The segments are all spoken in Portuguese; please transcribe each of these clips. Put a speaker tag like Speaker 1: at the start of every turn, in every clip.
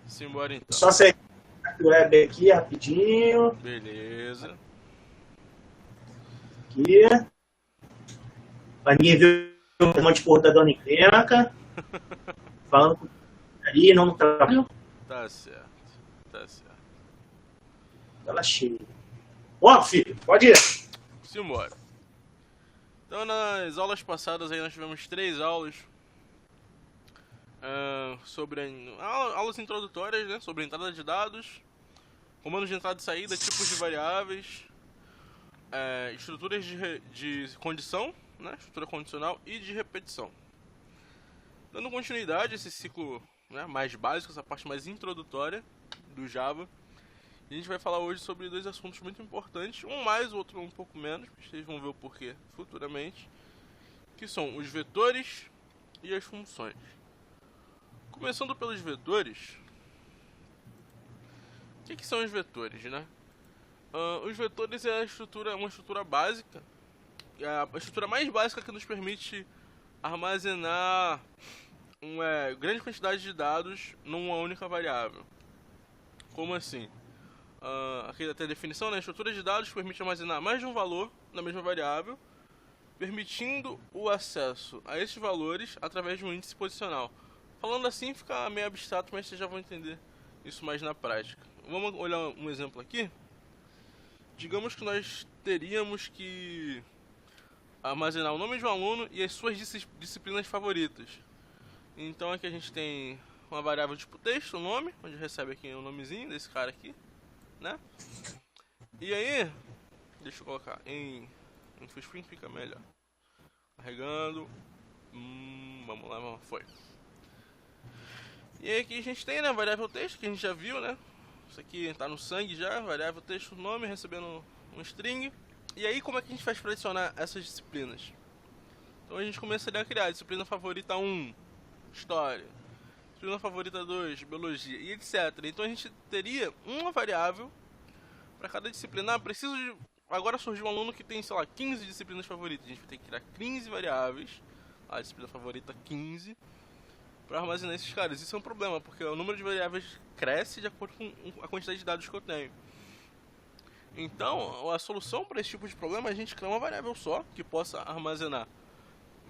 Speaker 1: Simbora então.
Speaker 2: Só aceitar a web aqui rapidinho.
Speaker 1: Beleza.
Speaker 2: Aqui. Pra ninguém ver um monte de porra da dona encrenca. Falando com ali, não no trabalho.
Speaker 1: Tá certo. Tá certo.
Speaker 2: Ela cheia. Ó, filho, pode ir.
Speaker 1: Simbora. Então, nas aulas passadas aí nós tivemos 3 aulas sobre aulas introdutórias, né? Sobre entrada de dados, comandos de entrada e saída, tipos de variáveis, estruturas de condição, né? Estrutura condicional e de repetição. Dando continuidade a esse ciclo, né, mais básico, essa parte mais introdutória do Java, a gente vai falar hoje sobre 2 assuntos muito importantes, um mais, o outro um pouco menos, vocês vão ver o porquê futuramente, que são os vetores e as funções. Começando pelos vetores, o que são os vetores, né? Os vetores é uma estrutura básica, a estrutura mais básica que nos permite armazenar uma grande quantidade de dados numa única variável. Como assim? Aqui até a definição, né? A estrutura de dados permite armazenar mais de um valor na mesma variável, permitindo o acesso a esses valores através de um índice posicional. Falando assim fica meio abstrato, mas vocês já vão entender isso mais na prática. Vamos olhar um exemplo aqui. Digamos que nós teríamos que armazenar o nome de um aluno e as suas disciplinas favoritas. Então aqui a gente tem uma variável tipo texto, o nome, onde recebe aqui o nomezinho desse cara aqui, né? E aí, deixa eu colocar em full screen, fica melhor. Carregando. Vamos lá, foi. E aí aqui a gente tem, né, a variável texto, que a gente já viu, né? Isso aqui tá no sangue já, variável texto, nome, recebendo um string. E aí como é que a gente faz para adicionar essas disciplinas? Então a gente começaria a criar disciplina favorita 1, história, disciplina favorita 2, biologia e etc. Então a gente teria uma variável para cada disciplina. Preciso de... Agora surgiu um aluno que tem, sei lá, 15 disciplinas favoritas. A gente vai ter que criar 15 variáveis, a disciplina favorita 15, para armazenar esses caras. Isso é um problema, porque o número de variáveis cresce de acordo com a quantidade de dados que eu tenho. Então, a solução para esse tipo de problema é a gente criar uma variável só, que possa armazenar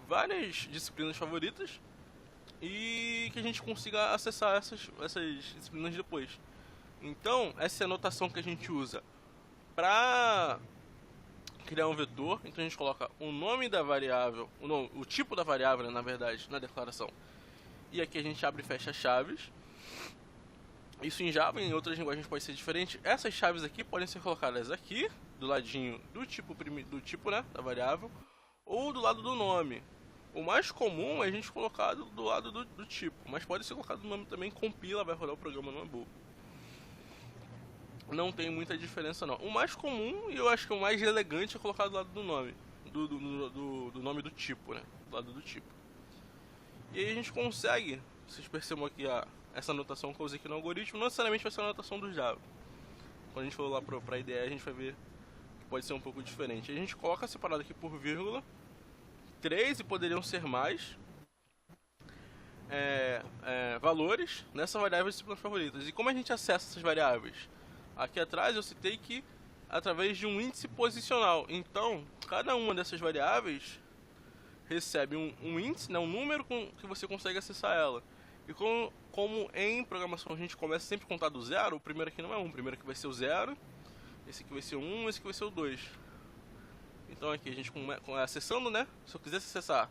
Speaker 1: várias disciplinas favoritas e que a gente consiga acessar essas disciplinas depois. Então, essa é a notação que a gente usa para criar um vetor. Então a gente coloca o nome da variável, o tipo da variável, na verdade, na declaração. E aqui a gente abre e fecha chaves. Isso em Java, em outras linguagens pode ser diferente. Essas chaves aqui podem ser colocadas aqui, do ladinho do tipo, né, da variável, ou do lado do nome. O mais comum é a gente colocar do lado do tipo, mas pode ser colocado no nome também, compila, vai rodar o programa, não é bobo. Não tem muita diferença não. O mais comum, e eu acho que o mais elegante, é colocar do lado do nome, do nome do tipo, né, do lado do tipo. E aí a gente consegue, vocês percebam aqui essa anotação que eu usei aqui no algoritmo, não necessariamente vai ser a anotação do Java. Quando a gente for lá para a IDE, a gente vai ver que pode ser um pouco diferente. A gente coloca separado aqui por vírgula, 3 e poderiam ser mais valores nessa variável de disciplinas favoritas. E como a gente acessa essas variáveis? Aqui atrás eu citei que através de um índice posicional. Então, cada uma dessas variáveis recebe um índice, né, um número que você consegue acessar ela. E como em programação a gente começa sempre a contar do zero, o primeiro aqui não é 1, o primeiro aqui vai ser o 0, esse aqui vai ser o 1, esse aqui vai ser o 2. Então aqui a gente acessando, né, se eu quisesse acessar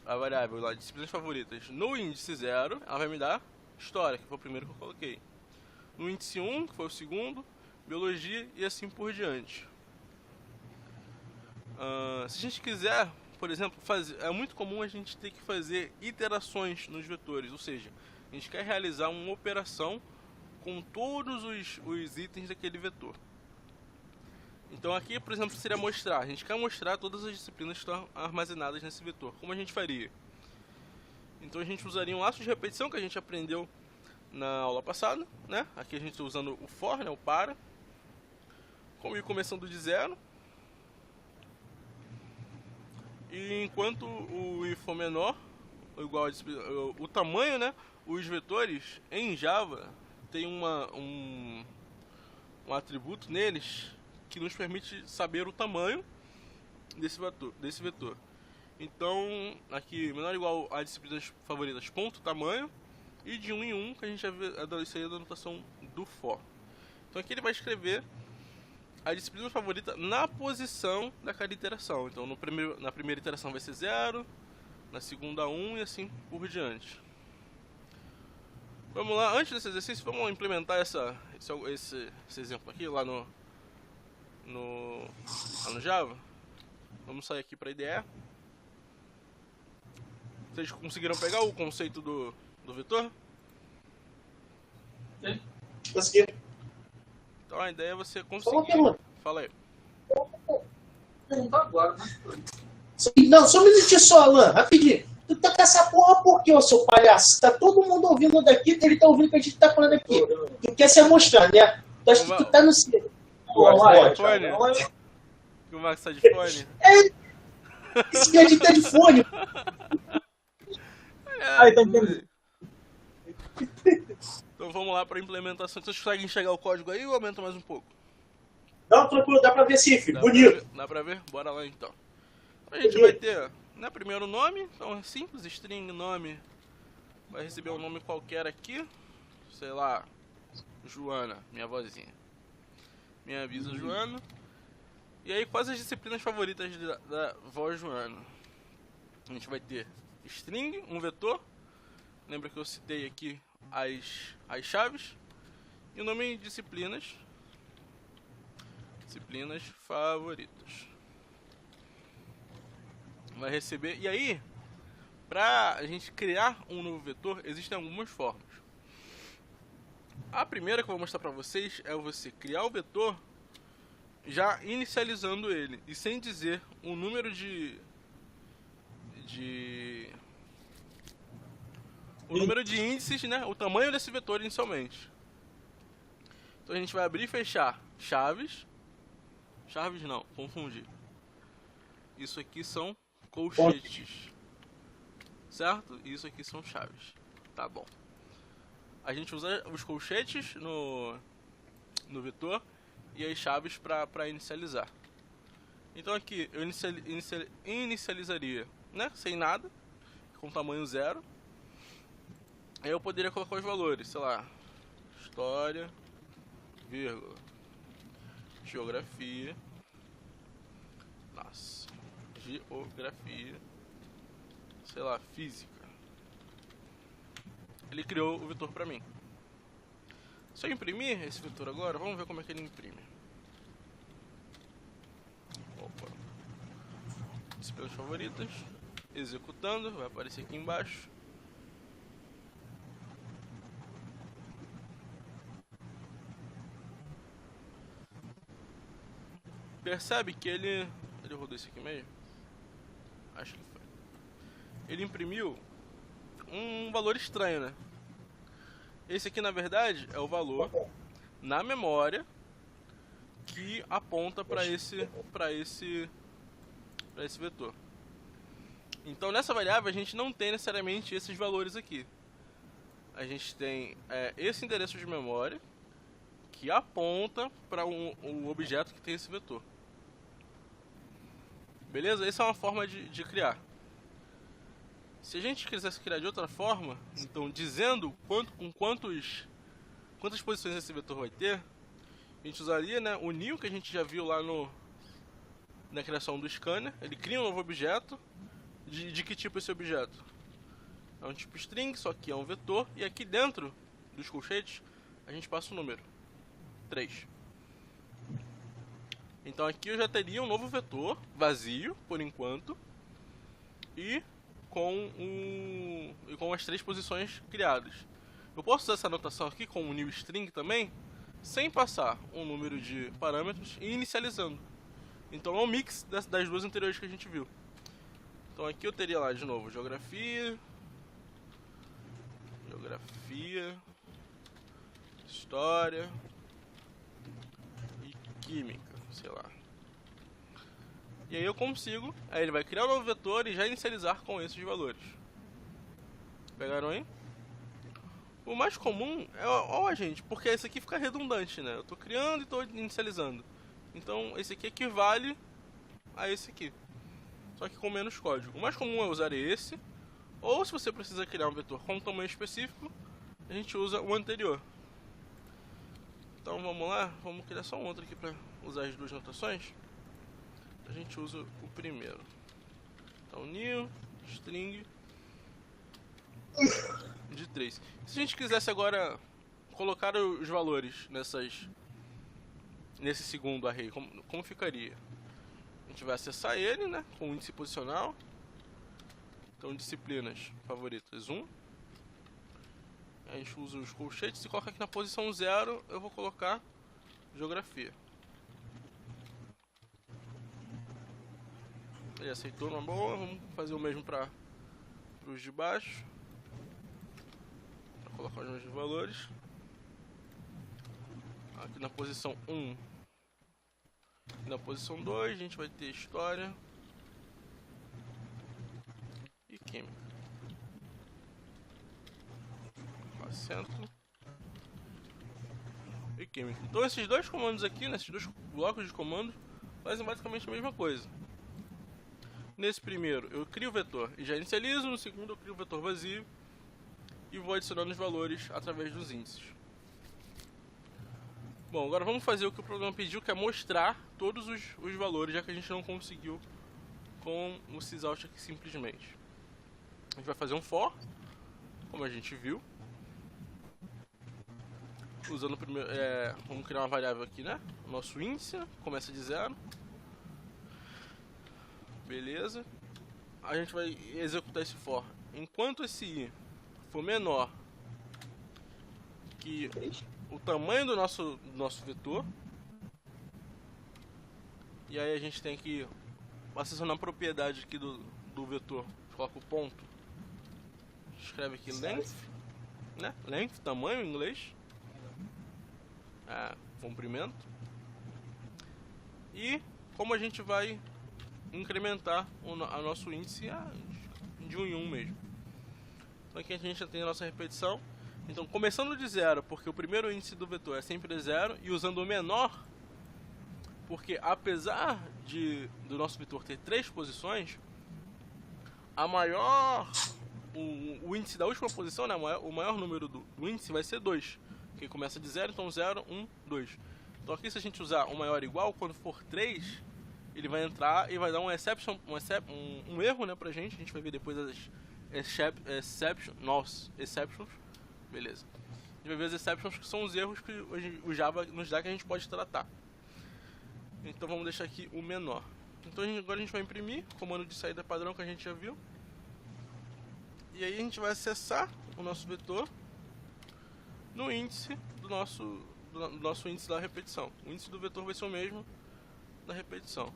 Speaker 1: a variável lá de disciplinas favoritas no índice 0, ela vai me dar história, que foi o primeiro que eu coloquei. No índice 1, que foi o segundo, biologia e assim por diante. Se a gente quiser, por exemplo, é muito comum a gente ter que fazer iterações nos vetores, ou seja, a gente quer realizar uma operação com todos os itens daquele vetor. Então aqui, por exemplo, seria mostrar. A gente quer mostrar todas as disciplinas que estão armazenadas nesse vetor. Como a gente faria? Então a gente usaria um laço de repetição que a gente aprendeu na aula passada, né? Aqui a gente está usando o for, né? O para. Como ir começando de 0. E enquanto o i for menor, ou igual o tamanho, né? os vetores em Java tem um atributo neles que nos permite saber o tamanho desse vetor. Então, aqui, menor ou igual a disciplinas favoritas, ponto, tamanho, e de 1 em 1, que a gente já vê, isso aí é da anotação do for. Então aqui ele vai escrever a disciplina favorita na posição da cada iteração. Então na primeira iteração vai ser 0, na segunda 1 e assim por diante. Vamos lá, antes desse exercício, vamos implementar esse exemplo aqui lá no Java. Vamos sair aqui para a IDE. Vocês conseguiram pegar o conceito do vetor?
Speaker 2: Consegui.
Speaker 1: Então a ideia é você
Speaker 2: Só uma
Speaker 1: conseguir...
Speaker 2: pergunta.
Speaker 1: Fala aí.
Speaker 3: Agora.
Speaker 2: Não, só um minutinho só, Alan, rapidinho. Tu tá com essa porra por quê, ô seu palhaço? Tá todo mundo ouvindo daqui, ele tá ouvindo o que a gente tá falando aqui. Tu quer se amostrar, né? Tu acha que tu tá no centro.
Speaker 1: Que o Max tá de fone?
Speaker 2: Esse cara tá de fone.
Speaker 3: Aí, tá entendendo?
Speaker 1: Então vamos lá para a implementação. Vocês conseguem enxergar o código aí ou aumenta mais um pouco?
Speaker 2: Não, tranquilo, dá pra ver sim, filho. Bonito.
Speaker 1: Dá pra ver? Bora lá então. A gente vai ter, né, primeiro nome, então é simples, string nome. Vai receber um nome qualquer aqui. Sei lá, Joana, minha vozinha. Minha avisa Joana. E aí, quais as disciplinas favoritas da voz Joana? A gente vai ter string, um vetor. Lembra que eu citei aqui as chaves. E o nome de disciplinas favoritas. Vai receber. E aí, para a gente criar um novo vetor, existem algumas formas. A primeira que eu vou mostrar para vocês é você criar o vetor já inicializando ele e sem dizer o número o número de índices, né? O tamanho desse vetor inicialmente. Então a gente vai abrir e fechar chaves. Chaves não, confundi. Isso aqui são colchetes. Certo? Isso aqui são chaves. Tá bom. A gente usa os colchetes no vetor e as chaves para inicializar. Então aqui eu inicializaria, né, sem nada, com tamanho 0. Aí eu poderia colocar os valores, sei lá, história, vírgula, geografia, sei lá, física. Ele criou o vetor para mim. Se eu imprimir esse vetor agora, vamos ver como é que ele imprime. Opa. Disciplinas favoritas. Executando, vai aparecer aqui embaixo. Percebe que ele rodou isso aqui meio? Acho que foi. Ele imprimiu um valor estranho, né? Esse aqui, na verdade, é o valor na memória que aponta para esse vetor. Então, nessa variável, a gente não tem necessariamente esses valores aqui. A gente tem esse endereço de memória que aponta para um objeto que tem esse vetor. Beleza? Essa é uma forma de criar. Se a gente quisesse criar de outra forma, então dizendo quantas posições esse vetor vai ter, a gente usaria, né, o new que a gente já viu lá na criação do scanner. Ele cria um novo objeto. De que tipo esse objeto? É um tipo string, só que é um vetor. E aqui dentro dos colchetes a gente passa o número 3. Então aqui eu já teria um novo vetor vazio por enquanto e com as 3 posições criadas. Eu posso usar essa anotação aqui com o new string também, sem passar um número de parâmetros e inicializando. Então é um mix das 2 anteriores que a gente viu. Então aqui eu teria lá de novo geografia, história e química, sei lá. E aí eu consigo, aí ele vai criar um novo vetor e já inicializar com esses valores. Pegaram aí? O mais comum é o agente, porque esse aqui fica redundante, né? Eu tô criando e tô inicializando. Então esse aqui equivale a esse aqui, só que com menos código. O mais comum é usar esse, ou se você precisa criar um vetor com um tamanho específico, a gente usa o anterior. Então vamos lá, vamos criar só um outro aqui para usar as duas notações. A gente usa o primeiro. Então new string de 3. Se a gente quisesse agora colocar os valores nesse segundo array, como ficaria? A gente vai acessar ele, né, com o índice posicional. Então disciplinas favoritas 1. A gente usa os colchetes e coloca aqui na posição 0, eu vou colocar geografia. Ele aceitou uma boa, vamos fazer o mesmo para os de baixo. Para colocar os mesmos valores. Aqui na posição 1 e na posição 2 a gente vai ter história e química. Acento e química. Então esses dois comandos aqui, né, esses dois blocos de comando, fazem basicamente a mesma coisa. Nesse primeiro eu crio o vetor e já inicializo, no segundo eu crio o vetor vazio e vou adicionando os valores através dos índices. Bom, agora vamos fazer o que o programa pediu, que é mostrar todos os valores, já que a gente não conseguiu com o sysout aqui simplesmente. A gente vai fazer um for, como a gente viu. Usando o primeiro, vamos criar uma variável aqui, né? O nosso índice, né? Começa de 0. Beleza. A gente vai executar esse for. Enquanto esse i for menor que o tamanho do nosso vetor. E aí a gente tem que acessar a propriedade aqui do vetor. Coloca o ponto. Escreve aqui length, né? Length, tamanho em inglês. Comprimento. E como a gente vai incrementar o nosso índice de 1 em 1 mesmo. Então aqui a gente já tem a nossa repetição. Então começando de 0, porque o primeiro índice do vetor é sempre 0, e usando o menor, porque apesar do nosso vetor ter 3 posições, o índice da última posição, né, o maior número do índice vai ser 2, que começa de 0, então 0, 1, 2. Então aqui se a gente usar o maior igual, quando for 3, ele vai entrar e vai dar um erro, né, pra gente. A gente vai ver depois as exceptions. Beleza. A gente vai ver as exceptions, que são os erros que o Java nos dá, que a gente pode tratar. Então vamos deixar aqui o menor. Então agora a gente vai imprimir o comando de saída padrão que a gente já viu. E aí a gente vai acessar o nosso vetor no índice do nosso índice da repetição. O índice do vetor vai ser o mesmo da repetição.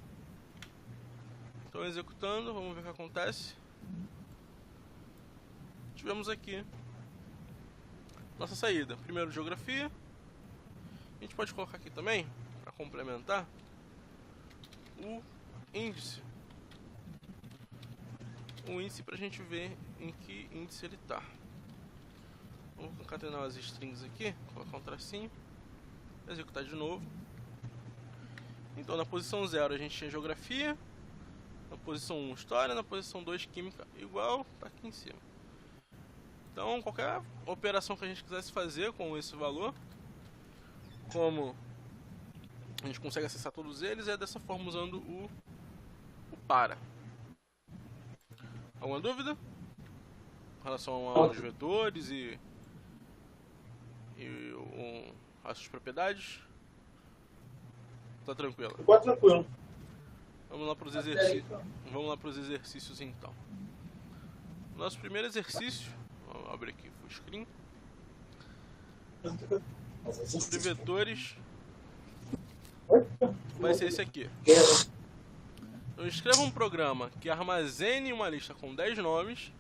Speaker 1: Então executando, vamos ver o que acontece. Tivemos aqui nossa saída. Primeiro geografia. A gente pode colocar aqui também, para complementar, o índice. O índice para a gente ver em que índice ele está. Vamos concatenar as strings aqui, colocar um tracinho, executar de novo. Então na posição 0 a gente tinha geografia, na posição 1 história, na posição 2 química igual, tá aqui em cima. Então qualquer operação que a gente quisesse fazer com esse valor, como a gente consegue acessar todos eles, é dessa forma, usando o para. Alguma dúvida em relação aos vetores e as suas propriedades? Tá tranquilo?
Speaker 2: Ficou tranquilo.
Speaker 1: Vamos lá para os exercícios. Vamos lá para os exercícios então. Nosso primeiro exercício, vamos abrir aqui full screen. Sobre vetores, vai ser esse aqui. Então escreva um programa que armazene uma lista com 10 nomes.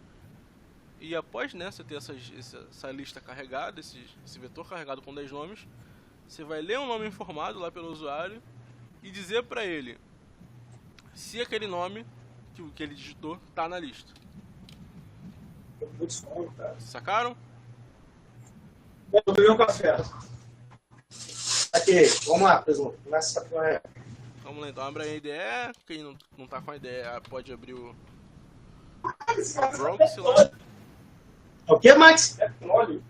Speaker 1: E após, né, você ter essa lista carregada, esse vetor carregado com 10 nomes, você vai ler um nome informado lá pelo usuário e dizer para ele se aquele nome que ele digitou está na lista. Sacaram?
Speaker 3: Eu bebi um café.
Speaker 2: Aqui, vamos lá, presunto. Começa essa porra aí.
Speaker 1: Vamos lá então, abre a IDE. Quem não tá com a IDE pode abrir o Bronx lá.
Speaker 2: O que, Max?
Speaker 3: Petróleo.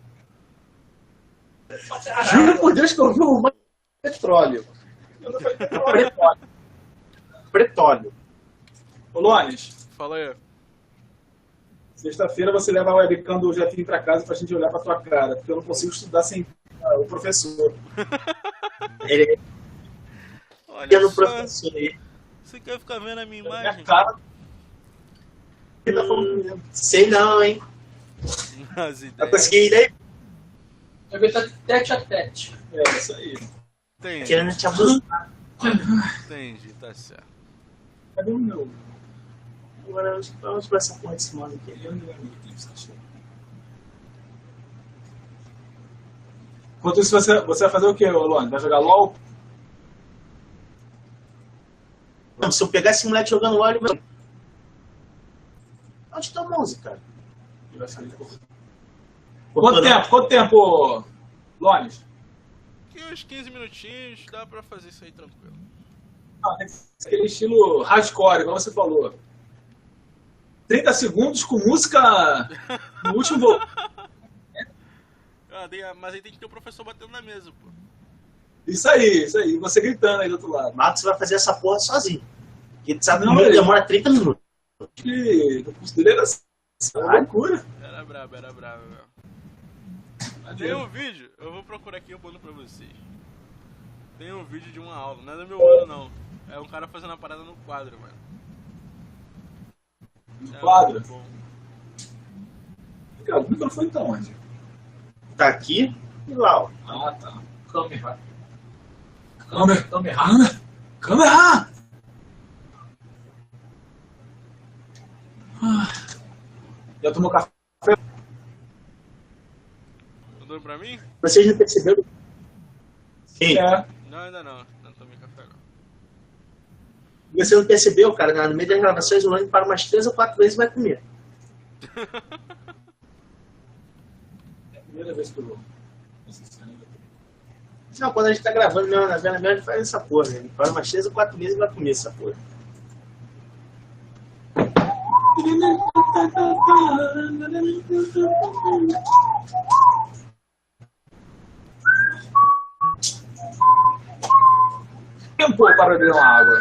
Speaker 2: Juro por Deus que eu vi um petróleo. Petróleo.
Speaker 3: Ô, Lones,
Speaker 1: Fala aí.
Speaker 3: sexta-feira você leva a webcam do Jefinho pra casa pra gente olhar pra tua cara, porque eu não consigo estudar sem o professor.
Speaker 2: Ele
Speaker 1: Olha
Speaker 2: é no
Speaker 1: só,
Speaker 2: professor aí.
Speaker 1: você quer ficar vendo a minha
Speaker 3: Minha
Speaker 1: imagem?
Speaker 3: cara. Ele tá falando comigo.
Speaker 2: Sei não, hein?
Speaker 1: As
Speaker 2: Tá
Speaker 1: ideias.
Speaker 2: conseguindo aí?
Speaker 4: Vai ver tá tete a tete.
Speaker 3: É, isso aí.
Speaker 1: Entendi,
Speaker 2: Querendo te abusar.
Speaker 1: entendi, tá certo.
Speaker 3: Cadê o meu?
Speaker 2: Agora, vamos pra essa porra desse mano aqui.
Speaker 3: Enquanto isso, você vai fazer o quê, Lones? Vai jogar LOL?
Speaker 2: Não, se eu pegar esse moleque jogando óleo, vai... Onde tá o mouse, cara?
Speaker 3: Ele vai sair. Quanto tempo, Lones?
Speaker 1: Aqui uns 15 minutinhos, dá pra fazer isso aí tranquilo.
Speaker 3: Ah, tem que ser aquele estilo hardcore, igual você falou. 30 segundos com música no último voo.
Speaker 1: Mas aí tem que ter o professor batendo na mesa, pô.
Speaker 3: Isso aí. Você gritando aí do outro lado.
Speaker 2: Marcos vai fazer essa porra sozinho. Porque tu sabe que
Speaker 3: Não,
Speaker 2: o meu
Speaker 3: ele-
Speaker 2: demora 30 minutos.
Speaker 3: E o curso dele era uma loucura.
Speaker 1: Era brabo, velho. Tem um vídeo, eu vou procurar aqui e eu mando pra vocês. Tem um vídeo de uma aula, não é do meu ano não. É um cara fazendo a parada no quadro, mano.
Speaker 3: No quadro?
Speaker 1: muito bom.
Speaker 3: Cara, o microfone tá onde?
Speaker 2: Tá aqui e lá, ó.
Speaker 3: Ah, tá.
Speaker 4: Câmera.
Speaker 3: Câmera! Já tomou café?
Speaker 1: Mandou pra mim?
Speaker 2: Vocês não perceberam? Sim.
Speaker 3: É.
Speaker 1: Não, ainda não. Não tomei café não.
Speaker 2: Você não percebeu, cara? No meio das gravações, o Lani para umas 3 ou 4 vezes e vai comer.
Speaker 3: É a primeira vez que eu vou.
Speaker 2: Não, quando a gente tá gravando mesmo na vela mesmo, ele faz essa porra, né? Ele para umas 3 ou 4 vezes e vai comer essa porra.
Speaker 3: Tempo para beber uma água.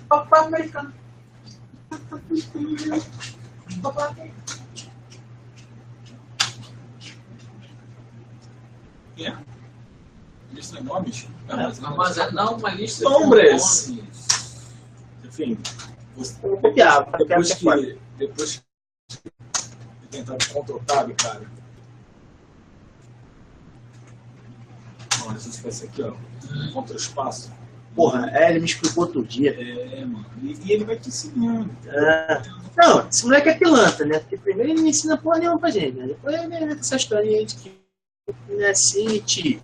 Speaker 4: Papai americano.
Speaker 3: É. Lista de nomes?
Speaker 4: Armazenar uma lista
Speaker 3: Sombras.
Speaker 4: de nomes.
Speaker 3: Enfim, você,
Speaker 2: Eu vou copiar, vou copiar
Speaker 3: depois
Speaker 2: aqui fora.
Speaker 3: que tentar Ctrl Tab, cara. Olha, se fosse aqui, ó. Ctrl espaço.
Speaker 2: Porra, ele me explicou outro dia.
Speaker 3: É, mano. E ele vai te ensinando.
Speaker 2: Ah, não, esse moleque é pilantra, né? Porque primeiro ele não ensina porra nenhuma pra gente, né? Depois ele inventa essa historinha de que não é assim, ti.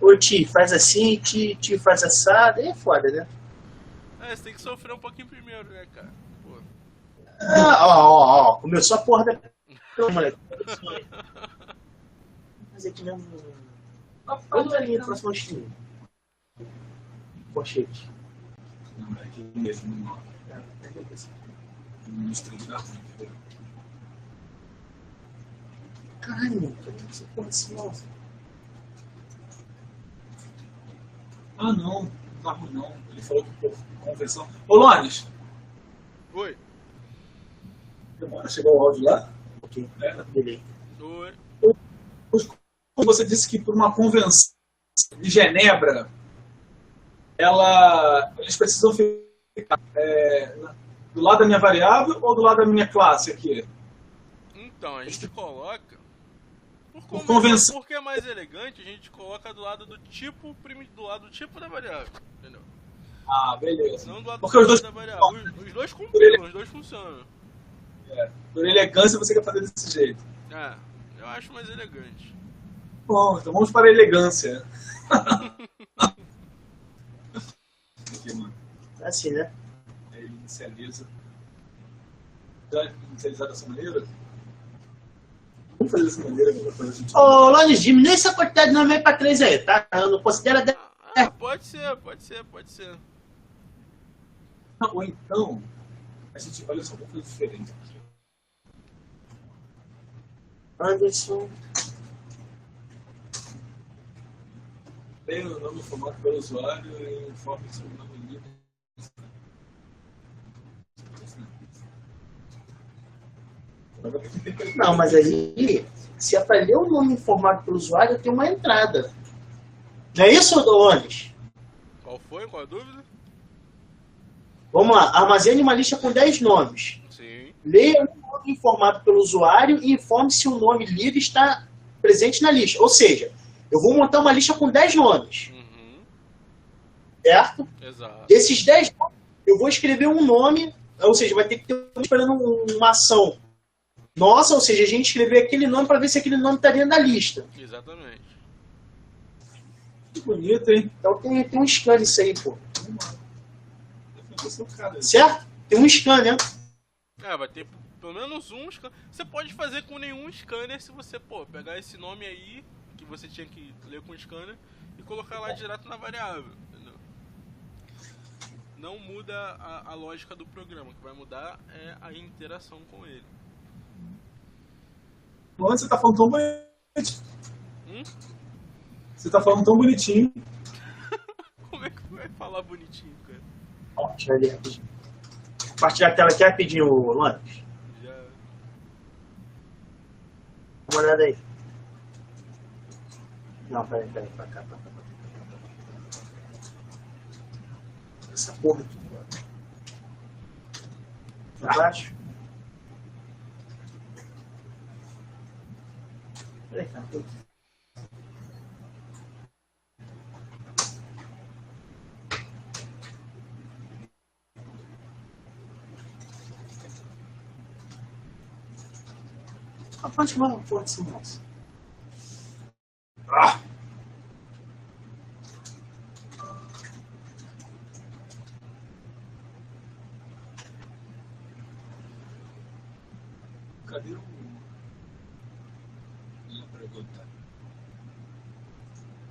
Speaker 2: Ô ti, faz assim, ti faz assado. Aí é foda, né?
Speaker 1: É, você tem que sofrer um pouquinho primeiro, né, cara? Pô.
Speaker 2: Ah, ó. Começou a porra da. Então, moleque. Mas aqui mesmo. Outra linha de próximo chinês. Pochete.
Speaker 3: Não, é aqui mesmo. No stream da ruim, entendeu?
Speaker 2: Caralho, mano. Essa porra desse mouse.
Speaker 3: Ah, não. Não tá ruim, não. Ele falou que por conversão. Ô, Lones.
Speaker 1: Oi.
Speaker 3: Chegou o áudio lá?
Speaker 2: Ok.
Speaker 3: É.
Speaker 2: Beleza.
Speaker 1: Oi.
Speaker 3: Você disse que por uma convenção de Genebra, eles precisam ficar do lado da minha variável ou do lado da minha classe aqui?
Speaker 1: Então, a gente coloca...
Speaker 3: Por convenção.
Speaker 1: Porque é mais elegante, a gente coloca do lado do tipo, do lado do tipo da variável, entendeu?
Speaker 3: Ah, beleza.
Speaker 1: Não do lado
Speaker 3: Porque
Speaker 1: do
Speaker 3: os dois-
Speaker 1: tipo da variável. Os dois combinam, os dois funcionam.
Speaker 3: Por elegância você quer fazer desse jeito.
Speaker 1: É, eu acho mais elegante.
Speaker 3: Bom, então vamos para a elegância. Aqui, mano.
Speaker 2: Assim, né?
Speaker 3: Ele inicializa. Já inicializar dessa maneira? Vamos fazer dessa maneira que vai fazer sentido.
Speaker 2: Ô, Lones, diminui essa quantidade de nome aí pra 3 aí, tá? Eu não considero 10.
Speaker 1: Pode ser, pode ser, pode ser.
Speaker 3: Ou então, a gente, olha só, vamos fazer diferente aqui.
Speaker 2: Anderson.
Speaker 3: Tem o nome informado pelo usuário e informe sobre o nome livre.
Speaker 2: Não, mas aí, se é pra ler o nome informado pelo usuário, tem uma entrada. Não é isso, Lones?
Speaker 1: Qual foi? Qual a dúvida?
Speaker 2: Vamos lá. Armazene uma lista com 10 nomes.
Speaker 1: Sim.
Speaker 2: Leia o nome informado pelo usuário e informe se o nome livre está presente na lista. Ou seja, eu vou montar uma lista com 10 nomes.
Speaker 1: Uhum.
Speaker 2: Certo?
Speaker 1: Exato.
Speaker 2: Desses 10 nomes, eu vou escrever um nome, ou seja, vai ter que ter esperando uma ação nossa, ou seja, a gente escrever aquele nome para ver se aquele nome está dentro da lista.
Speaker 1: Exatamente.
Speaker 3: Que bonito, hein?
Speaker 2: Então tem um scan isso aí, pô.
Speaker 3: Definição, cara.
Speaker 2: Certo? Tem um scan, né?
Speaker 1: Vai ter pelo menos um scanner. Você pode fazer com nenhum scanner se você, pegar esse nome aí, que você tinha que ler com o scanner, e colocar lá direto na variável, entendeu? Não muda a lógica do programa, o que vai mudar é a interação com ele.
Speaker 3: Onde você tá falando tão bonitinho? Você tá falando tão bonitinho.
Speaker 1: Como é que vai falar bonitinho, cara?
Speaker 2: Ó, deixa eu ali rapidinho. Compartilhar a tela aqui rapidinho, Lones.
Speaker 1: Já.
Speaker 2: Dá uma olhada aí. Não, peraí, pra cá. Essa porra aqui. Pra baixo. Peraí, cara. Rapaz, que mano, porra desse moço.
Speaker 3: Cadê o... Minha pergunta.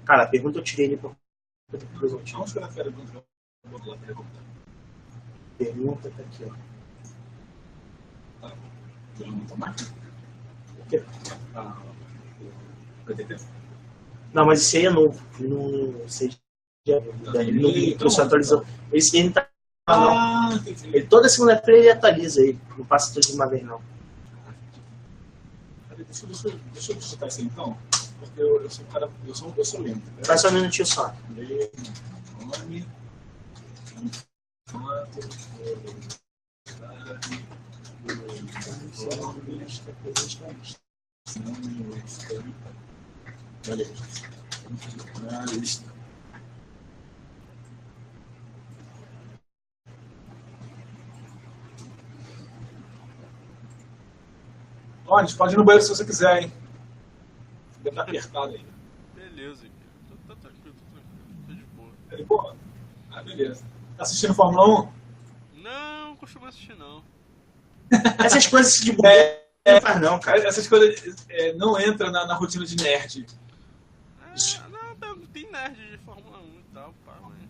Speaker 2: Cara, a pergunta eu tirei ali pra depois eu tiro.
Speaker 3: Vamos pegar a pergunta. Vamos lá, pergunta.
Speaker 2: Pergunta tá aqui, ó.
Speaker 3: Tá. Pergunta mais?
Speaker 2: O quê?
Speaker 3: Ah, vai ter tempo.
Speaker 2: Não, mas esse aí é novo. Não sei. Ele não se atualizou. Esse aí não tá. Não.
Speaker 3: Entendi.
Speaker 2: Ele, toda segunda-feira ele atualiza ele. Não passa tudo de uma vez, não.
Speaker 3: Deixa eu digitar isso aí, então. Porque eu sou um cara... Eu sou lento. Né?
Speaker 2: Faz só um minutinho só.
Speaker 3: Ler, nome... Lista. Olha, a gente pode ir no banheiro se você quiser, hein? Deve estar apertado aí.
Speaker 1: Beleza, cara. Tá tranquilo, tô de boa.
Speaker 3: Ele, pô, beleza. Tá assistindo Fórmula 1?
Speaker 1: Não costumo assistir, não.
Speaker 2: Essas coisas de bobeira não faz não, cara.
Speaker 3: Essas coisas não entram na rotina de nerd.
Speaker 1: Não, tem nerd de Fórmula 1 e tal, pá, mas...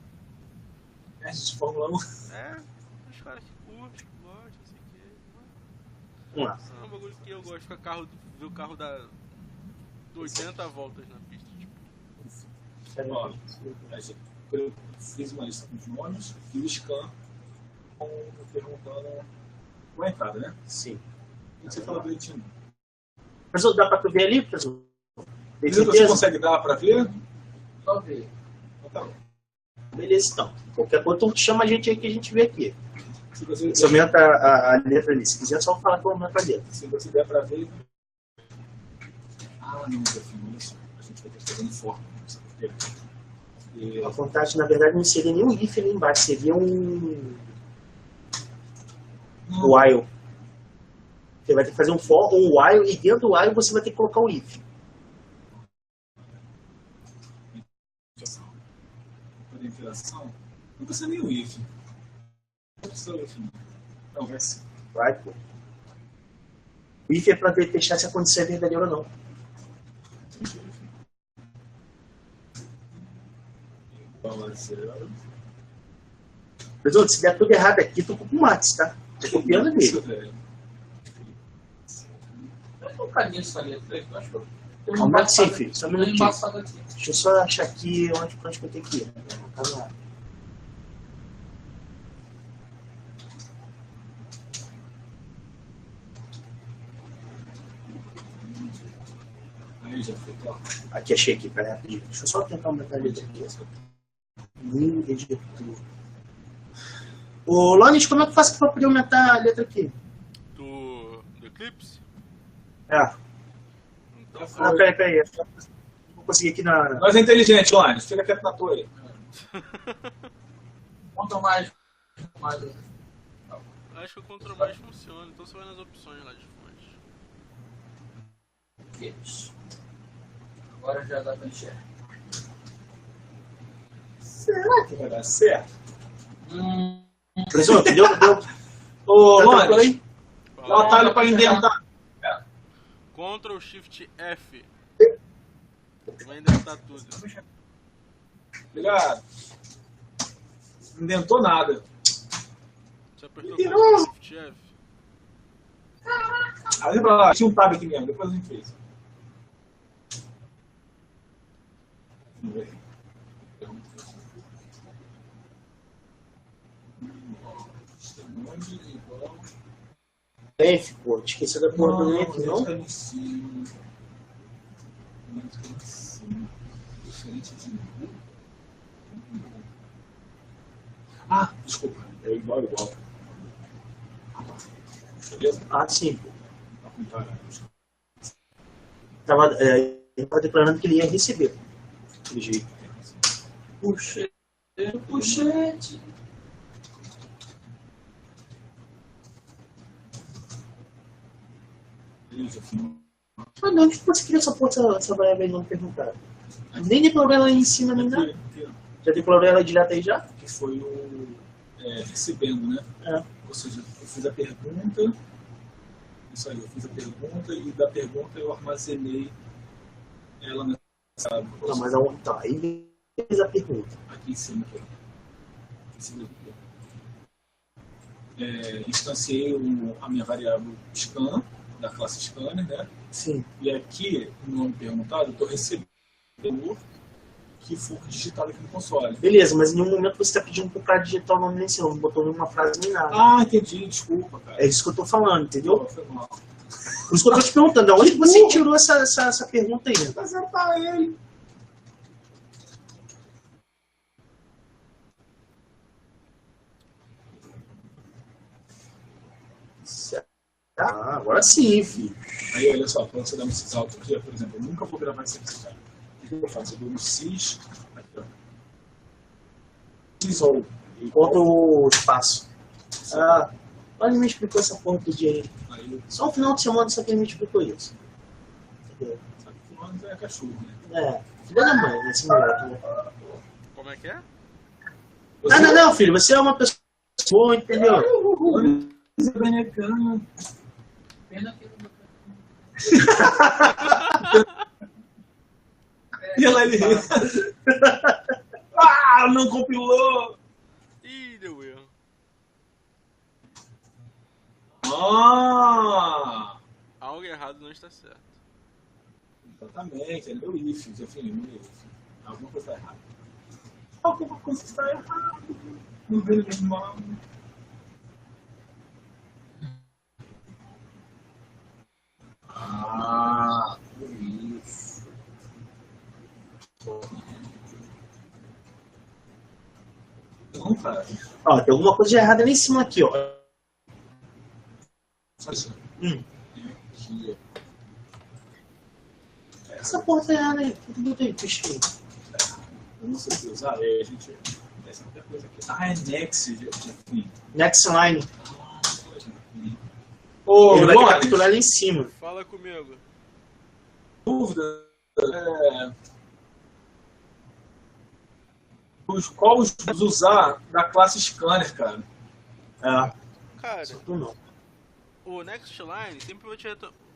Speaker 3: Nerd de Fórmula 1.
Speaker 1: Os caras que curtem, que gostam, não sei o que.
Speaker 2: Vamos lá.
Speaker 1: É um bagulho que eu gosto, ver o carro dar 80 voltas na pista, tipo.
Speaker 3: Ó, eu fiz uma lista com os nomes e o scan perguntando com a entrada, né?
Speaker 2: Sim.
Speaker 3: E você fala direitinho.
Speaker 2: Professor, dá pra tu ver ali, professor? Tem
Speaker 3: Você
Speaker 2: certeza?
Speaker 3: consegue dar pra ver?
Speaker 4: Só ver.
Speaker 3: Então tá bom.
Speaker 2: Beleza, então. Qualquer coisa, tu chama a gente aí que a gente vê aqui.
Speaker 3: Se você,
Speaker 2: Você aumenta a letra ali. Se quiser, só falar que eu aumento a letra.
Speaker 3: se você der pra ver. Não definiu isso. A gente vai ter que fazer um forma. Sabe por quê? E
Speaker 2: A vontade, na verdade, não seria nem um if ali embaixo, seria um while. Você vai ter que fazer um for, um while, e dentro do while você vai ter que colocar o if.
Speaker 3: Para interação, não precisa nem o if. Não, vai ser.
Speaker 2: Vai, pô. O if é pra testar se a condição é verdadeira ou não. Presunto, se der tudo errado aqui, tô com o Max, tá? Tô copiando dele.
Speaker 4: Eu vou colocar nisso ali, eu acho que eu...
Speaker 2: Aumenta sim, filho. Só um minutinho.
Speaker 4: Embaçado aqui.
Speaker 2: Deixa eu só achar aqui onde que eu tenho que ir. Tá lá.
Speaker 3: Aí já foi, tá.
Speaker 2: Aqui, achei aqui, peraí, rapidinho. Deixa eu só tentar aumentar a letra aqui. New editor. Ô, Lonis, como é que eu faço pra poder aumentar a letra aqui?
Speaker 1: Do Eclipse?
Speaker 2: Então, peraí. Vou conseguir aqui na...
Speaker 3: Nós é inteligente, Lani. Fica quieto na tua aí.
Speaker 4: Quanto mais...
Speaker 1: Acho que o Ctrl mais funciona, então você vai nas opções lá de fonte.
Speaker 4: Isso. Agora já dá pra enxergar.
Speaker 3: Será que vai dar certo?
Speaker 2: Presunto, deu?
Speaker 3: Ô,
Speaker 2: Tá
Speaker 3: Lani,
Speaker 2: aí?
Speaker 3: dá um atalho pra indentar.
Speaker 1: Ctrl Shift F. Vai indentar tudo.
Speaker 3: Obrigado. Não indentou nada.
Speaker 1: Você apertou
Speaker 3: Mentiroso.
Speaker 1: Ctrl Shift F.
Speaker 3: Aí pra lá, tinha um tab aqui mesmo, depois a gente fez. Vamos ver.
Speaker 2: F, pô. Esqueci da porra do F, não?
Speaker 3: Ah, desculpa. É igual. Beleza?
Speaker 2: Ah, sim. Tava declarando que ele ia receber. De jeito.
Speaker 4: Puxete.
Speaker 2: Ah, não, onde você queria essa porra, essa variável aí não perguntar? Nem declarou ela aí em cima, nem nada. Já declarou ela direta aí já?
Speaker 3: Que foi o recebendo, né?
Speaker 2: É.
Speaker 3: Ou seja, eu fiz a pergunta. Isso aí, eu fiz a pergunta e da pergunta eu armazenei ela nessa.
Speaker 2: Não, mas aonde tá? Aí fez a pergunta.
Speaker 3: Aqui em cima. Aqui em cima aqui. Instanciei a minha variável scan, da classe scanner, né?
Speaker 2: Sim.
Speaker 3: E aqui, no nome perguntado, eu estou recebendo o que for digitado aqui no console.
Speaker 2: Beleza, mas em nenhum momento você está pedindo pro cara digitar o nome nem seu, não botou nenhuma frase nem nada.
Speaker 3: Ah, entendi, desculpa, cara.
Speaker 2: É isso que eu tô falando, entendeu?
Speaker 3: Foi mal.
Speaker 2: Por isso que eu tô te perguntando, de onde que você tirou essa pergunta aí?
Speaker 3: Mas é para ele.
Speaker 2: Ah, agora sim, filho.
Speaker 3: Aí, olha só, quando você dá um salto aqui, por exemplo, eu nunca vou gravar isso aqui, cara. O que eu faço? Eu dou no sys, aqui, ó. Sysall.
Speaker 2: Conta o espaço. Ah, ele me explicou essa porra do dia aí.
Speaker 3: Aí,
Speaker 2: Só no final de semana só que ele me explicou isso. Entendeu?
Speaker 3: sabe que fulano é cachorro, né?
Speaker 2: É, filha da mãe, nesse momento, né?
Speaker 1: Como é que é?
Speaker 2: Não, filho, você é uma pessoa boa, entendeu?
Speaker 3: Você é benecana.
Speaker 4: Pena que não...
Speaker 3: E ela ali. Ah, não compilou!
Speaker 1: Ih, deu erro.
Speaker 3: Ah!
Speaker 1: Algo errado não está certo.
Speaker 3: Exatamente, ele deu if, enfim, não deu if. Alguma coisa está errada. Alguma coisa está errada. Não vejo normal. Ah, por isso. Não, cara.
Speaker 2: Ó, tem alguma coisa de errada ali em cima aqui, ó.
Speaker 3: Só assim. Aqui, ó.
Speaker 2: Essa porra tá errada aí. O que botou aí, peixinho?
Speaker 3: Eu não sei se usar, aí a gente. Essa outra coisa aqui. Ah, é Next, enfim.
Speaker 2: Next line.
Speaker 3: Ô,
Speaker 2: Ele vai ter que
Speaker 3: Lones,
Speaker 2: capturar ali em cima.
Speaker 1: Fala comigo.
Speaker 3: dúvida. Qual os usar da classe scanner, cara?
Speaker 2: Ah,
Speaker 1: Cara,
Speaker 2: acertou não.
Speaker 1: o next line sempre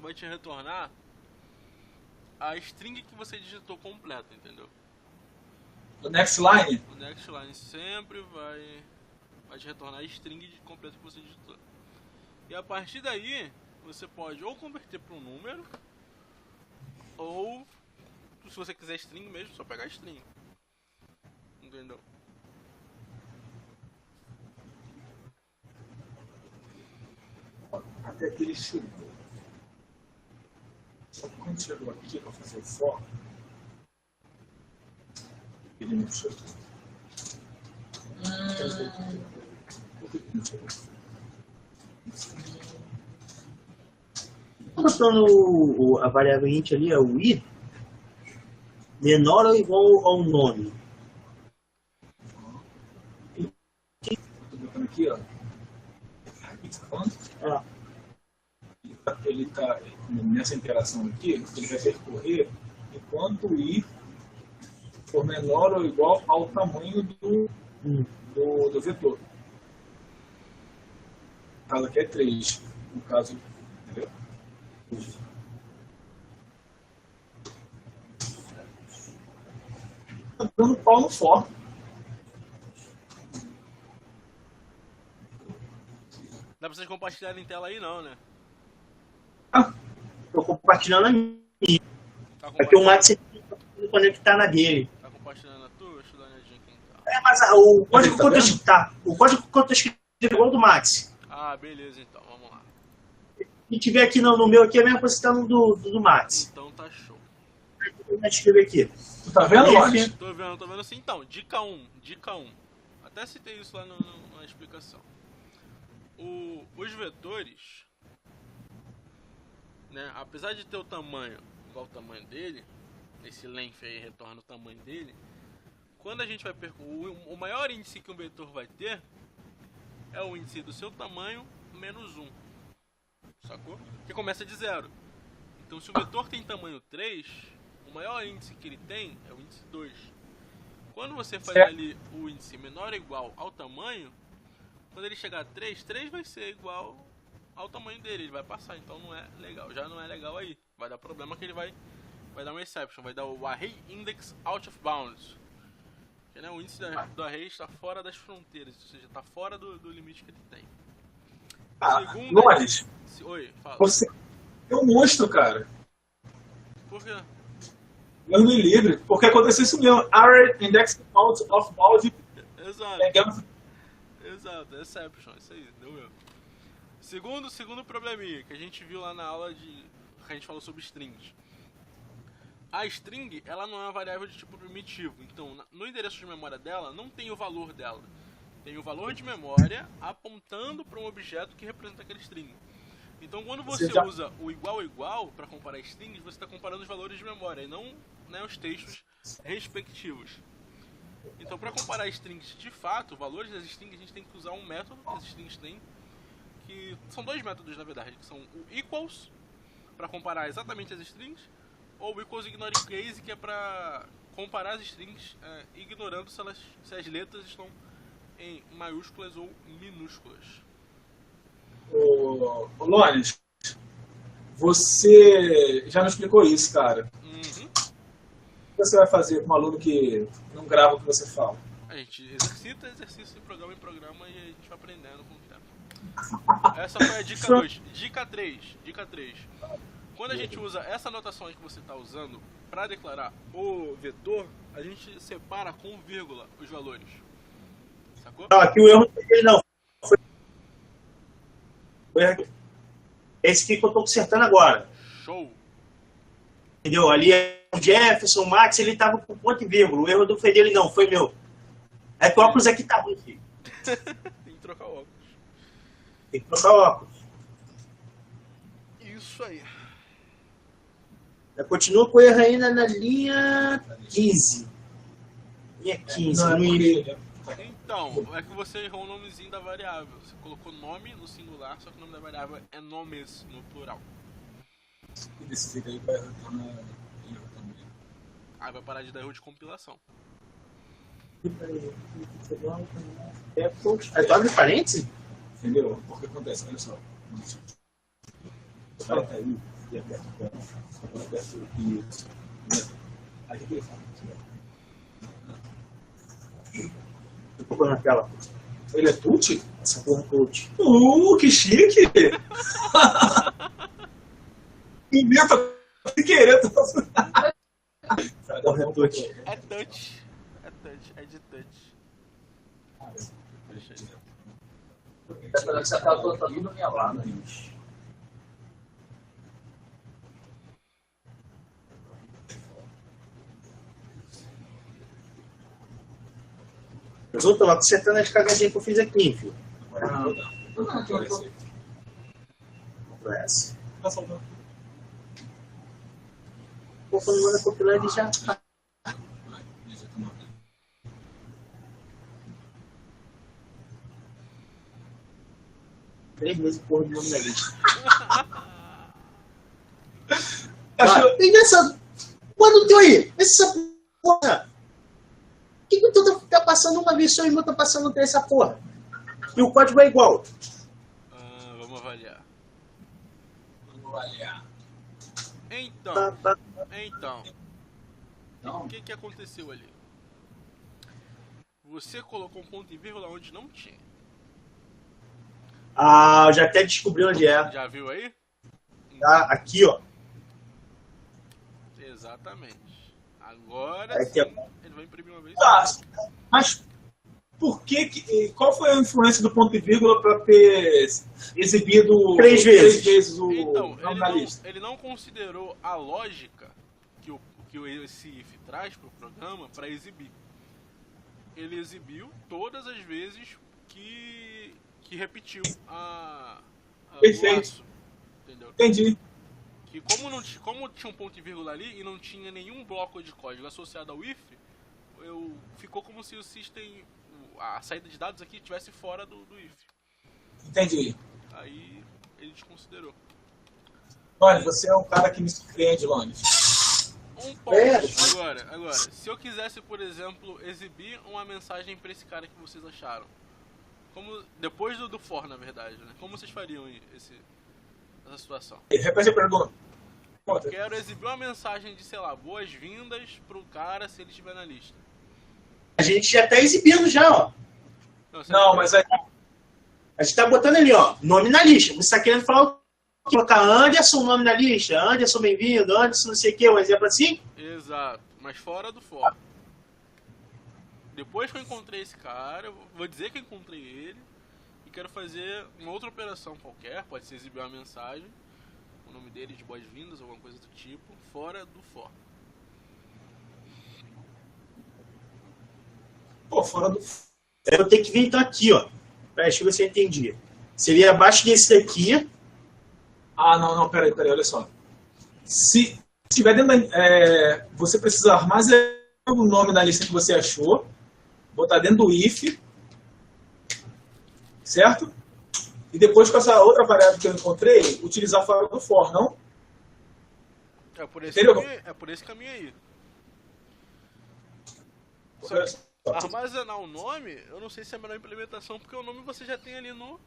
Speaker 1: vai te retornar a string que você digitou completa, entendeu?
Speaker 3: O next line?
Speaker 1: O next line sempre vai te retornar a string completa que você digitou. E a partir daí, você pode ou converter para um número, ou se você quiser string mesmo, só pegar string. Entendeu?
Speaker 3: Até que ele chegou. Só que quando chegou aqui para fazer o for, ele não chegou. Por que não chegou?
Speaker 2: Botando a variável int ali, é o i, menor ou igual ao nome.
Speaker 3: Estou botando aqui, ó.
Speaker 2: Ah,
Speaker 3: Ele está nessa interação aqui, ele vai percorrer enquanto i for menor ou igual ao tamanho do vetor. No caso aqui é 3. No caso, entendeu? Tá dando pau no for.
Speaker 1: Dá pra vocês compartilharem em tela aí não, né?
Speaker 2: tô compartilhando a minha.
Speaker 1: Tá
Speaker 2: É que o
Speaker 1: compartilhando,
Speaker 2: Max tem que conectar na dele.
Speaker 1: tá compartilhando a tua? Deixa eu dar uma olhadinha aqui então.
Speaker 2: É, mas o código que eu tô escrito, tá? O código que eu tô escrito é igual ao do Max.
Speaker 1: Ah, beleza então, vamos lá.
Speaker 2: Se tiver aqui no meu, aqui é a mesma coisa que tá no do Max.
Speaker 1: Então tá show.
Speaker 2: Vou escrever aqui.
Speaker 3: Tu tá vendo, Lóris?
Speaker 1: Tô vendo assim então. Dica 1. Até citei isso lá na explicação. Os vetores, né, apesar de ter o tamanho igual ao tamanho dele, esse length aí retorna o tamanho dele, quando a gente vai percorrer, o maior índice que um vetor vai ter é o índice do seu tamanho menos 1, sacou? Que começa de 0. Então se o vetor tem tamanho 3, o maior índice que ele tem é o índice 2. Quando você faz ali o índice menor ou igual ao tamanho, quando ele chegar a 3, 3 vai ser igual ao tamanho dele, ele vai passar, então não é legal, já não é legal aí. Vai dar problema que ele vai dar um exception, vai dar o array index out of bounds. Que, né, o índice do array está fora das fronteiras, ou seja, está fora do limite que ele tem. Segundo,
Speaker 3: Lóris,
Speaker 1: oi, fala.
Speaker 3: você é um monstro, cara.
Speaker 1: Por quê?
Speaker 3: Eu me livre, porque aconteceu isso mesmo. Array index out of bounds.
Speaker 1: Exato, exception, isso aí, deu erro. Segundo probleminha que a gente viu lá na aula que a gente falou sobre strings. A string, ela não é uma variável de tipo primitivo, então no endereço de memória dela não tem o valor dela. Tem o valor de memória apontando para um objeto que representa aquele string. Então quando você usa o igual para comparar strings, você está comparando os valores de memória e não, né, os textos respectivos. Então para comparar strings de fato, valores das strings, a gente tem que usar um método que as strings têm, que são dois métodos na verdade, que são o equals, para comparar exatamente as strings, ou o equals ignoring case, que é para comparar as strings ignorando se as letras estão em maiúsculas ou minúsculas.
Speaker 3: Ô Lones, você já me explicou isso, cara.
Speaker 1: Uhum.
Speaker 3: O que você vai fazer com um aluno que não grava o que você fala?
Speaker 1: A gente exercita exercício de programa em programa e a gente vai aprendendo com o tempo. Essa foi a dica 2. Dica 3. Quando a gente usa essa anotação aí que você está usando para declarar o vetor, a gente separa com vírgula os valores. Sacou?
Speaker 2: Não, aqui o erro não foi. Esse aqui que eu tô consertando agora.
Speaker 1: Show!
Speaker 2: Entendeu? Ali é o Jefferson, o Max, ele tava com ponto e vírgula. O erro não foi dele, não, foi meu. É que o óculos aqui tá ruim, filho.
Speaker 1: Tem que trocar o óculos.
Speaker 2: Tem que trocar o óculos.
Speaker 1: Isso aí.
Speaker 2: Eu continuo com o erro ainda na linha 15. Linha 15.
Speaker 3: Não,
Speaker 2: no início.
Speaker 1: Então, é que você errou o nomezinho da variável. Você colocou nome no singular, só que o nome da variável é nomes no plural.
Speaker 3: Desse jeito aí vai retornar erro também.
Speaker 1: Aí vai parar de dar erro de compilação.
Speaker 2: É, tu abre parênteses?
Speaker 3: Entendeu? Porque acontece, olha só. Vai até aí e aperta o botão. Aperta isso. Aí o que ele faz?
Speaker 2: Eu tô na tela.
Speaker 3: Ele é touch?
Speaker 2: Essa porra é touch.
Speaker 3: Que chique! Inventa sem querer.
Speaker 2: Porra é touch.
Speaker 1: É touch. É touch. É de touch. Deixa aí.
Speaker 4: Tá esperando que essa tela toda tá tudo na minha lado.
Speaker 2: Mas eu tô lá consertando as cagadinhas que eu fiz aqui, filho. Compra essa. Pô, quando manda compilar, ele já. 3 meses porra do nome da lista. Tem nessa. Mano, teu aí, essa porra. Por que tu tá passando uma vez só e o meu tá passando essa porra? E o código é igual.
Speaker 1: Vamos avaliar. Então, o que aconteceu ali? Você colocou um ponto e vírgula onde não tinha.
Speaker 2: Ah, eu já até descobri onde é.
Speaker 1: Já viu aí?
Speaker 2: Tá, aqui, ó.
Speaker 1: Exatamente. Agora
Speaker 2: Aí
Speaker 1: sim,
Speaker 2: tem-
Speaker 1: ele vai imprimir uma vez.
Speaker 3: Mas por qual foi a influência do ponto e vírgula para ter exibido
Speaker 2: 3 vezes.
Speaker 3: 3 vezes o
Speaker 1: Então,
Speaker 3: nome na lista?
Speaker 1: ele não considerou a lógica que esse if traz para o programa para exibir. Ele exibiu todas as vezes que repetiu o
Speaker 3: Perfeito.
Speaker 1: laço. Entendeu?
Speaker 3: Entendi.
Speaker 1: Que como tinha um ponto e vírgula ali e não tinha nenhum bloco de código associado ao if, ficou como se o system, a saída de dados aqui estivesse fora do if.
Speaker 3: Entendi.
Speaker 1: Aí ele desconsiderou.
Speaker 3: Olha, você é um cara que me surpreende, Lones.
Speaker 1: Um ponto.
Speaker 2: É.
Speaker 1: Agora, se eu quisesse, por exemplo, exibir uma mensagem para esse cara que vocês acharam, depois do for, na verdade, né? Como vocês fariam essa situação?
Speaker 3: Repete a pergunta.
Speaker 1: Eu quero exibir uma mensagem de, sei lá, boas-vindas pro cara se ele estiver na lista.
Speaker 2: A gente já tá exibindo já, ó.
Speaker 3: Não, mas aí
Speaker 2: A gente tá botando ali, ó, nome na lista. Você tá querendo falar o quê? Colocar Anderson, nome na lista. Anderson, bem-vindo. Anderson, não sei o quê. Um exemplo assim?
Speaker 1: Exato, mas fora do for. Depois que eu encontrei esse cara, eu vou dizer que eu encontrei ele e quero fazer uma outra operação qualquer, pode ser exibir uma mensagem, o nome dele de boas-vindas ou alguma coisa do tipo, fora do for.
Speaker 3: pô, fora do...
Speaker 2: Eu tenho que vir então aqui, ó. Deixa eu ver se eu entendi. Seria abaixo desse daqui.
Speaker 3: Ah, não, peraí, olha só. Se tiver dentro da... você precisa armazenar o nome na lista que você achou, botar dentro do if, certo? E depois com essa outra variável que eu encontrei, utilizar fora do for, não?
Speaker 1: É por esse caminho aí. Só que armazenar o nome, eu não sei se é a melhor implementação, porque o nome você já tem ali no...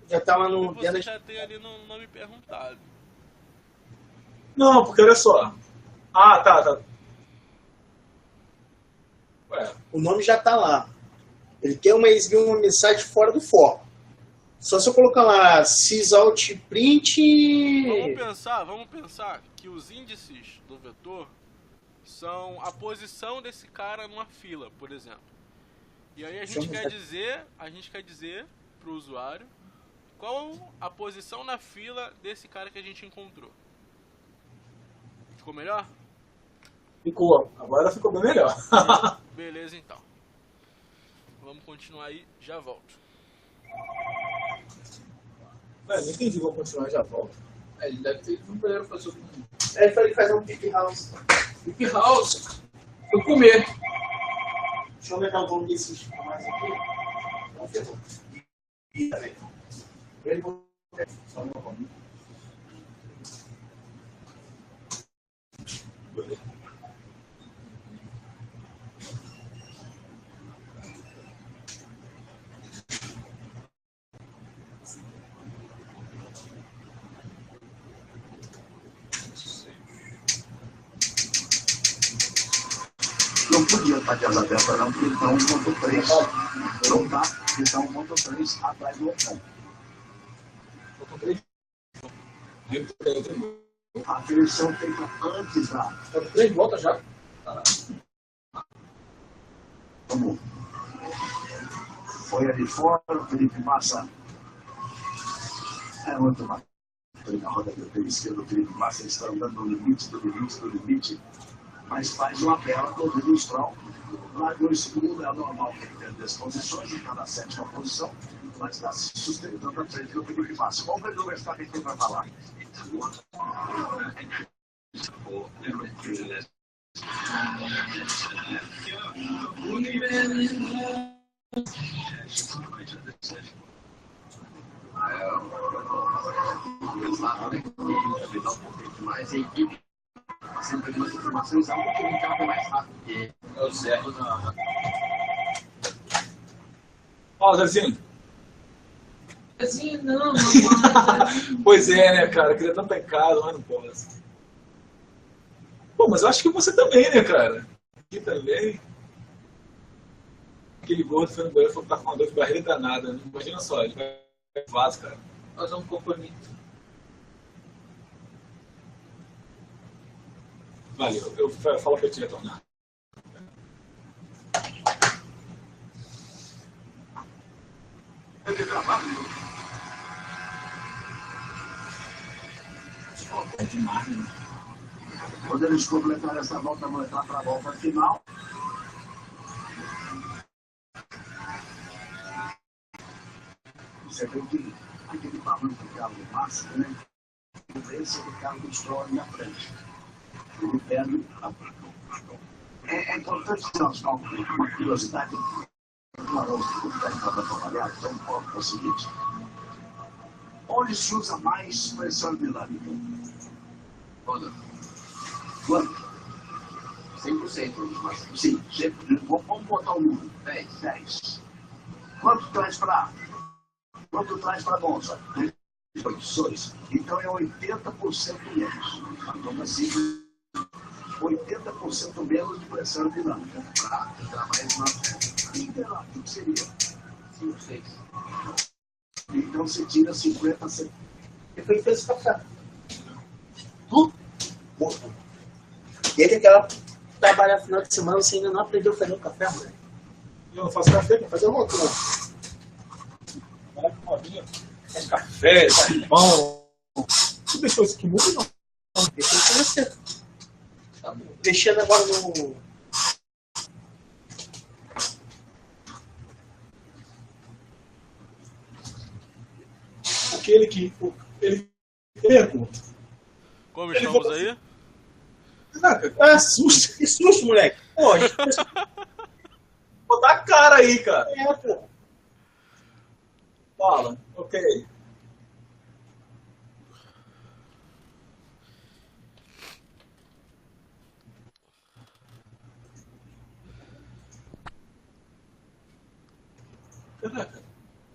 Speaker 2: Já tá lá no...
Speaker 1: Você já tem ali no nome perguntado.
Speaker 3: Não, porque olha só. Ah, tá. Ué,
Speaker 2: O nome já tá lá. Ele quer exibir uma mensagem fora do for. Só se eu colocar lá sysout print...
Speaker 1: Vamos pensar que os índices do vetor são a posição desse cara numa fila, por exemplo. E aí a gente quer dizer pro usuário qual a posição na fila desse cara que a gente encontrou. Ficou melhor?
Speaker 3: ficou. Agora ficou bem melhor.
Speaker 1: Beleza, então. Vamos continuar aí, já volto.
Speaker 3: Não entendi, vou continuar, já volto.
Speaker 4: Ele deve ter ido no banheiro fazer um
Speaker 2: Ele foi fazer um pick house.
Speaker 4: Big House. Fui comer.
Speaker 2: Deixa eu aumentar o volume desses mais aqui. Não ferrou. Ele só não vamos.
Speaker 5: não podia estar de asa aberta não, porque ele está 1.3. Não dá, ele está 1.3 atrás do botão. A aferição feita antes da...
Speaker 4: 3 voltas já.
Speaker 5: Vamos. Foi ali fora, o Felipe Massa. É muito bacana. Na roda do pé esquerdo, o Felipe Massa está andando no limite do limite do limite. Mas faz uma bela corrida no Stroll. Largou em segundo, é normal que ele perde as posições, está na 7ª posição, mas está se sustentando à frente do Felipe Massa. Vamos ver o Verstappen que vai falar.
Speaker 4: Mas a equipe, sempre algumas informações, há um carro mais rápido que o Zero na.
Speaker 3: Ó, Zezinho.
Speaker 4: Assim, não, não.
Speaker 3: Pois é, né, cara? Eu queria tanto estar em casa, mas não posso. Pô, mas eu acho que você também, né, cara? Aqui também. Aquele gordo foi no banheiro, foi estar com uma dor de barriga danada, né? Imagina só, ele vai vaso, cara.
Speaker 4: Fazer um compromisso.
Speaker 3: Valeu, eu falo pra ti retornar.
Speaker 5: É demais, né? Quando eles completaram essa volta, vão entrar para a volta final. Você vê que aquele tamanho do carro do Massa, né? Esse é o carro do Stroll na frente. Ele perde. É importante ter uma curiosidade. Para trabalhar, então é o seguinte. Onde se usa mais pressão dinâmica?
Speaker 4: Quando?
Speaker 5: Quanto?
Speaker 4: 100%. Mas
Speaker 5: Sim, sempre. Vamos botar o número. 10. Quanto traz para Monza? 2. Então é 80% menos. Então, assim, 80% menos de pressão dinâmica. Para entrar mais na frente. O que seria?
Speaker 4: 5, 6.
Speaker 5: Então você tira 50%.
Speaker 2: E foi fez café. Muito. Ele que ela trabalha no final de semana, você ainda não aprendeu a fazer um café, mulher.
Speaker 3: Eu não faço café, vou fazer um outro. Vai com modinha. Faz café, faz pão. Tu deixou isso aqui muito, não?
Speaker 2: Deixa eu você.
Speaker 4: Tá bom.
Speaker 2: Mexendo agora no.
Speaker 3: Aquele que. Ele pergunta.
Speaker 1: Como
Speaker 3: Ele
Speaker 1: estamos
Speaker 3: falou
Speaker 1: aí?
Speaker 3: Ah, susto.
Speaker 2: Que susto, moleque. Pô,
Speaker 3: Botar a cara aí, cara.
Speaker 2: pô.
Speaker 3: Fala, ok. Caraca.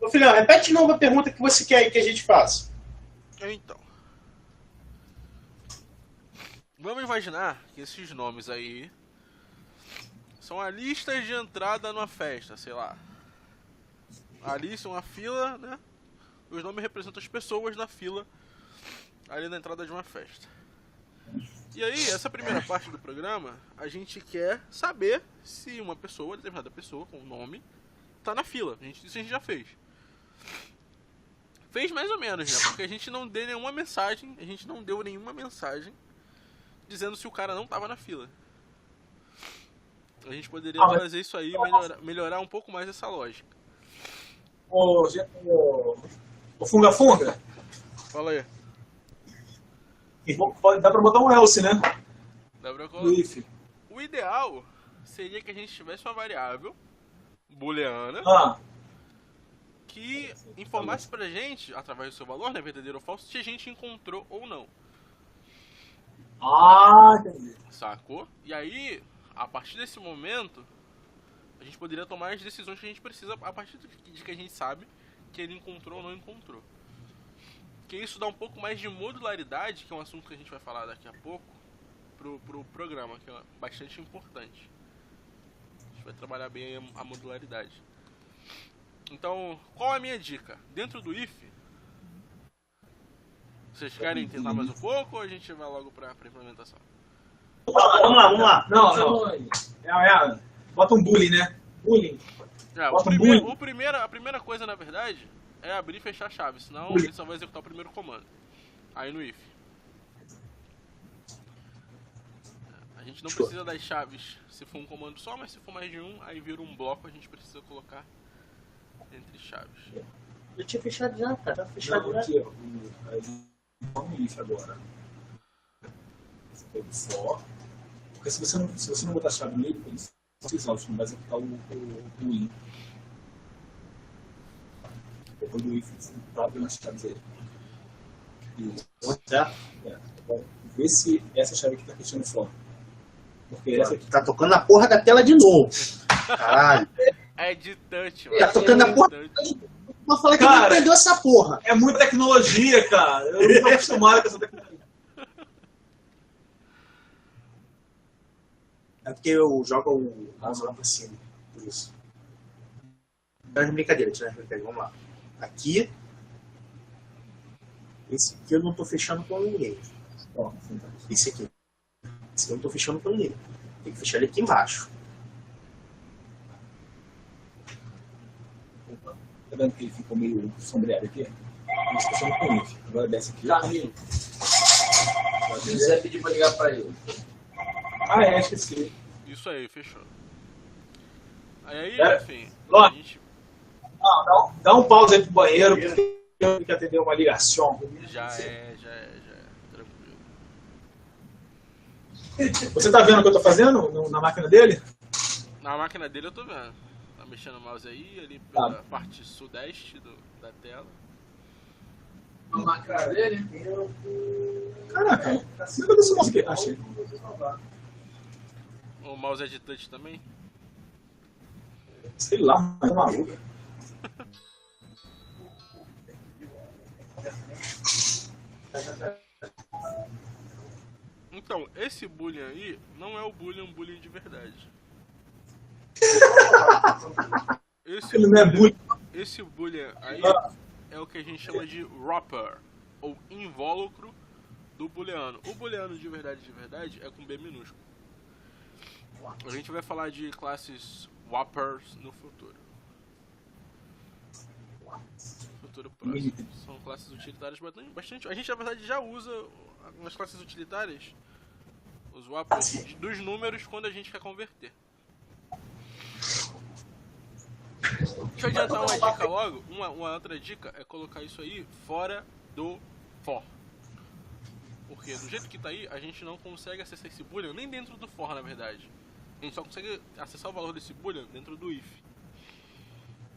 Speaker 2: Ô, filhão, repete de novo a pergunta que você quer aí que a gente faça.
Speaker 1: Então. Vamos imaginar que esses nomes aí são a lista de entrada numa festa, sei lá. A lista é uma fila, né? Os nomes representam as pessoas na fila ali na entrada de uma festa. E aí, essa primeira parte do programa, a gente quer saber se uma pessoa, determinada pessoa com nome, tá na fila. Isso a gente já fez. Fez mais ou menos, né? Porque a gente não deu nenhuma mensagem, dizendo se o cara não tava na fila. A gente poderia fazer isso aí e melhorar um pouco mais essa lógica.
Speaker 3: Ô, Funga Funga.
Speaker 1: Fala aí.
Speaker 3: Dá pra botar um else, né?
Speaker 1: Dá pra
Speaker 3: No
Speaker 1: colocar.
Speaker 3: if.
Speaker 1: O ideal seria que a gente tivesse uma variável booleana
Speaker 3: Ah,
Speaker 1: que informasse pra gente, através do seu valor, né, verdadeiro ou falso, se a gente encontrou ou não.
Speaker 3: entendi.
Speaker 1: Sacou? E aí, a partir desse momento, a gente poderia tomar as decisões que a gente precisa a partir de que a gente sabe que ele encontrou ou não encontrou. Que isso dá um pouco mais de modularidade, que é um assunto que a gente vai falar daqui a pouco, pro programa, que é bastante importante. vai trabalhar bem a modularidade. Então, qual é a minha dica? Dentro do if, vocês querem tentar mais um pouco ou a gente vai logo pra implementação?
Speaker 2: Vamos lá.
Speaker 3: Não. Bota um bullying, né? Bullying.
Speaker 1: A primeira coisa, na verdade, é abrir e fechar a chave, senão ele só vai executar o primeiro comando. Aí no if. A gente não precisa das chaves se for um comando só, mas se for mais de um, aí vira um bloco, a gente precisa colocar entre chaves.
Speaker 2: Eu tinha fechado já, cara. Tá fechado já.
Speaker 3: Aqui, vamos if agora. For. Porque se você não botar a chave nele, ele não vai executar o bullying. Depois do if, você tá abrindo as chaves aí.
Speaker 2: Certo?
Speaker 3: Vê se essa chave aqui tá fechando fora. Porque essa aqui
Speaker 2: Tá tocando a porra da tela de novo. Caralho.
Speaker 1: É de touch,
Speaker 2: Tá tocando a porra. Vou falar que não entendeu essa porra.
Speaker 3: é muita tecnologia, cara. Eu não tô acostumado com essa tecnologia.
Speaker 2: É porque eu jogo o mouse lá pra cima. Por isso. Tira as brincadeiras. Vamos lá. Aqui. Esse aqui eu não tô fechando com ninguém. Ó, esse aqui. Esse aqui eu não tô fechando com ninguém. Tem que fechar ele aqui embaixo.
Speaker 3: Tá vendo que ele ficou meio sombreado aqui? Mas fechando com if. Agora desce aqui.
Speaker 4: Carlinhos. Se quiser pedir pra ligar pra ele.
Speaker 3: Esqueci.
Speaker 1: Isso aí, fechou. Aí,
Speaker 3: É.
Speaker 1: enfim,
Speaker 3: Ó.
Speaker 1: a gente
Speaker 3: Dá um pause aí pro banheiro, porque eu tenho que atender uma ligação.
Speaker 1: já é tranquilo.
Speaker 3: Você tá vendo o que eu tô fazendo na máquina dele?
Speaker 1: Na máquina dele eu tô vendo. Tá mexendo o mouse aí, ali pela parte sudeste da tela.
Speaker 4: A máquina dele?
Speaker 3: Caraca, como é que eu desse mouse aqui? Achei.
Speaker 1: O mouse é de touch também?
Speaker 3: Sei lá, mas é maluco.
Speaker 1: Então, esse bullying aí não é o bullying de verdade.
Speaker 3: Ele não é bullying.
Speaker 1: Esse bullying aí é o que a gente chama de wrapper, ou invólucro do booleano. O booleano de verdade é com B minúsculo. A gente vai falar de classes wrappers no futuro. Futuro próximo. São classes utilitárias bastante. A gente na verdade já usa nas classes utilitárias os wrappers dos números quando a gente quer converter. Deixa eu adiantar uma dica logo. Uma outra dica é colocar isso aí fora do for. Porque do jeito que tá aí, a gente não consegue acessar esse boolean nem dentro do for, na verdade. A gente só consegue acessar o valor desse boolean dentro do if.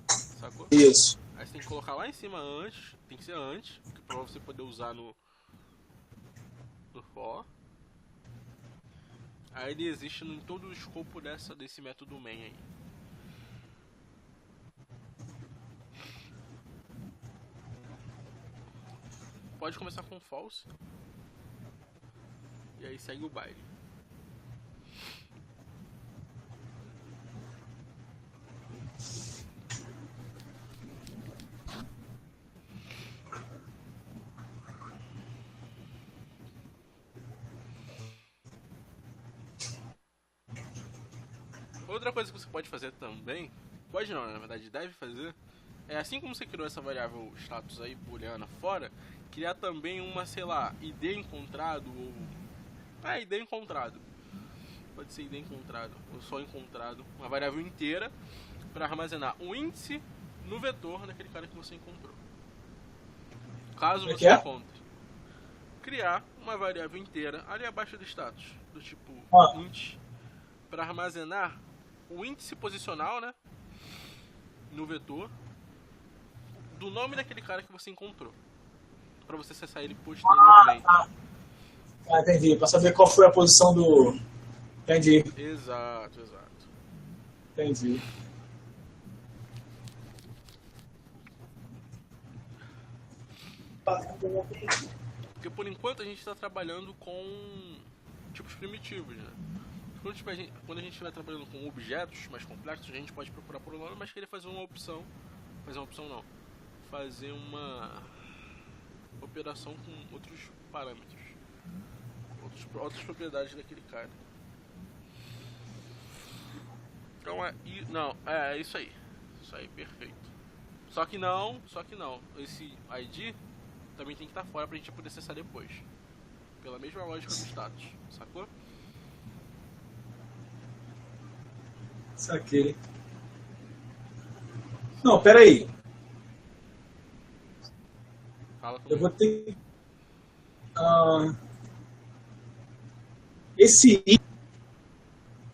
Speaker 1: Sacou?
Speaker 3: Isso.
Speaker 1: Aí você tem que colocar lá em cima antes, tem que ser antes, pra você poder usar no for. Aí ele existe em todo o escopo desse método main aí. Pode começar com false. E aí segue o baile. Outra coisa que você pode fazer também, pode não, na verdade deve fazer, é assim como você criou essa variável status aí booleana fora, criar também uma, sei lá, id encontrado ou... id encontrado. Pode ser id encontrado ou só encontrado, uma variável inteira para armazenar um índice no vetor naquele cara que você encontrou. Caso você encontre. Criar uma variável inteira ali abaixo do status, do tipo int, para armazenar o índice posicional, né, no vetor do nome daquele cara que você encontrou, para você acessar ele posteriormente.
Speaker 3: Entendi. Para saber qual foi a posição do... Entendi.
Speaker 1: Exato.
Speaker 3: Entendi.
Speaker 1: Porque por enquanto a gente está trabalhando com tipos primitivos, né? Quando a gente estiver trabalhando com objetos mais complexos, a gente pode procurar por um nome, mas querer fazer uma opção. Fazer uma operação com outros parâmetros. Outras propriedades daquele cara. Então é isso aí. Isso aí, perfeito. Só que não. Esse ID também tem que estar fora pra gente poder acessar depois. Pela mesma lógica do status, sacou?
Speaker 3: Saquei. Não, pera aí.
Speaker 1: Fala comigo.
Speaker 3: Eu vou ter... esse I,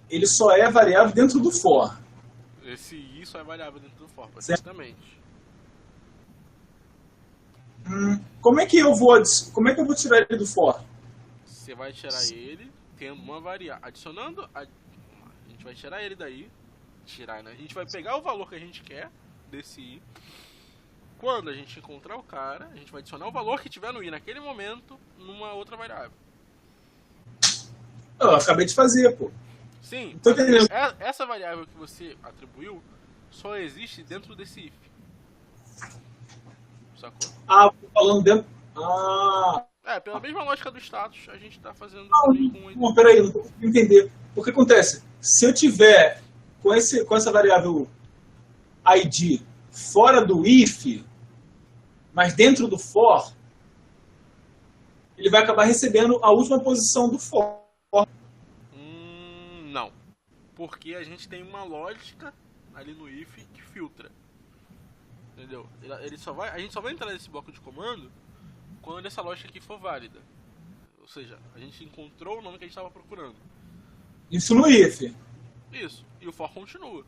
Speaker 3: ele só é variável dentro do for.
Speaker 1: Esse I só é variável dentro do for,
Speaker 3: Certo.
Speaker 1: basicamente.
Speaker 3: Como é que eu vou tirar ele do for?
Speaker 1: Você vai tirar ele tendo uma variável. Adicionando. A gente vai tirar ele daí. Né? A gente vai pegar o valor que a gente quer desse I. Quando a gente encontrar o cara, a gente vai adicionar o valor que tiver no I naquele momento numa outra variável.
Speaker 3: Eu acabei de fazer, pô.
Speaker 1: Sim,
Speaker 3: Tô entendendo.
Speaker 1: essa variável que você atribuiu só existe dentro desse if. Sacou?
Speaker 3: Tô falando dentro...
Speaker 1: Pela mesma lógica do status, a gente tá fazendo
Speaker 3: Não, peraí, não tô conseguindo entender. O que acontece? Se eu tiver com essa variável ID fora do if, mas dentro do for, ele vai acabar recebendo a última posição do for.
Speaker 1: Não. Porque a gente tem uma lógica ali no if que filtra. Entendeu? A gente só vai entrar nesse bloco de comando quando essa lógica aqui for válida. Ou seja, a gente encontrou o nome que a gente estava procurando.
Speaker 3: Isso no if.
Speaker 1: Isso. E o for continua.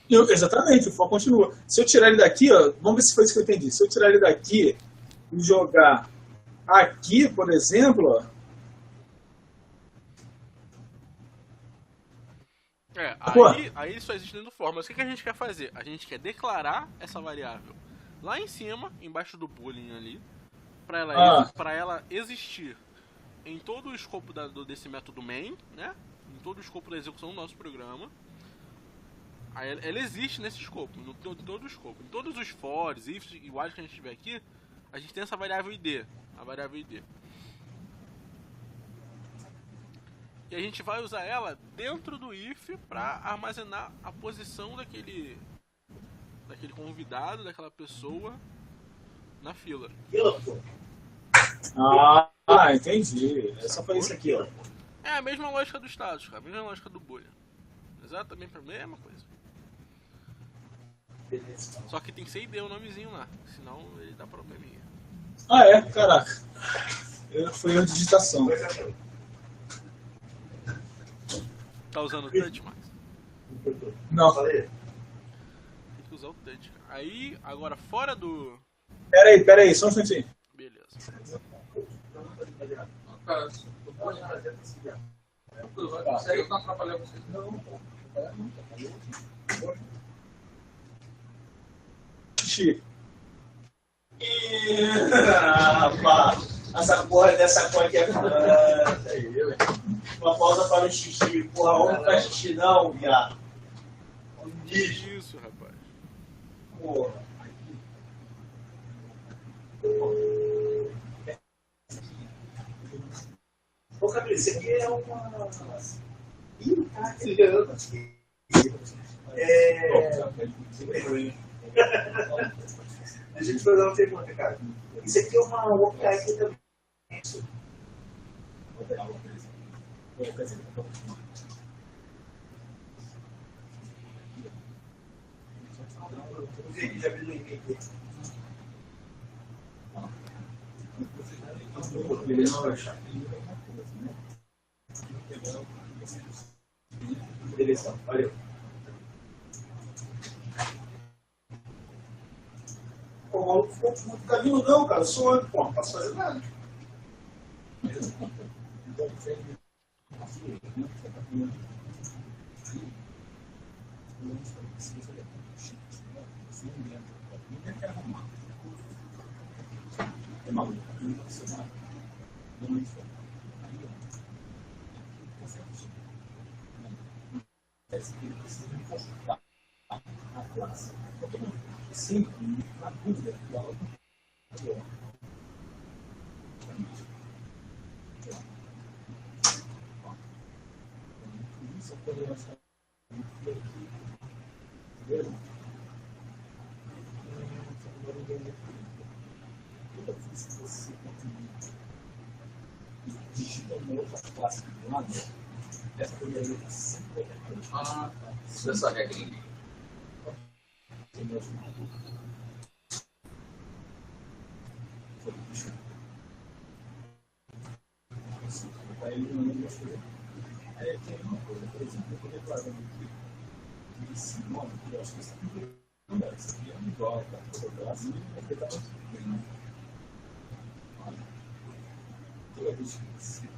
Speaker 3: Exatamente, o for continua. Se eu tirar ele daqui, ó, vamos ver se foi isso que eu entendi. Se eu tirar ele daqui e jogar aqui, por exemplo, ó,
Speaker 1: aí só existe dentro do for. Mas o que a gente quer fazer? A gente quer declarar essa variável lá em cima, embaixo do boolean ali, para ela existir em todo o escopo desse método main, né? Em todo o escopo da execução do nosso programa. Aí ela existe nesse escopo, em todo o escopo. Em todos os fors, ifs iguais que a gente tiver aqui, a gente tem essa variável id, a variável id. E a gente vai usar ela dentro do if para armazenar a posição daquele convidado, daquela pessoa na fila.
Speaker 3: Entendi. É só para isso aqui, ó.
Speaker 1: É a mesma lógica do status, cara. A mesma lógica do boolean. Exatamente a mesma coisa. Só que tem que ser ID o nomezinho lá, senão ele dá probleminha.
Speaker 3: Caraca. Foi uma digitação.
Speaker 1: Tá usando o touch, Max?
Speaker 3: Não.
Speaker 1: Tem que usar o touch, cara. Aí, agora fora do...
Speaker 3: Pera aí, só um instantinho.
Speaker 1: Beleza.
Speaker 4: Sério, eu não atrapalhando vocês.
Speaker 2: Essa porra dessa coisa aqui é uma pausa para o xixi. Porra, vamos pra xixi não, viado.
Speaker 1: Isso, rapaz.
Speaker 2: Porra. Ô, Camilo, isso aqui é uma... Ih, tá tirando. Deixa eu te fazer uma pergunta, cara. Isso aqui é uma OKR também. Já abriu o e-mail aqui. Beleza, valeu. O maluco ficou cabeludão, cara. Suando, pô, não posso fazer nada.
Speaker 3: acontece? Ele precisa importar a classe. Então, sempre, na dúvida, ela isso é quando nós estamos aqui. Entendeu? Toda vez que você digita uma outra classe do lado, essa primeira letra sempre vai ter.
Speaker 4: Ah, tá. Isso é essa regrinha.
Speaker 3: Aí tem uma coisa, por exemplo, eu estou declarando aqui esse nome, que eu acho que isso aqui é um igual para toda classe, é que está bem. Toda vez que você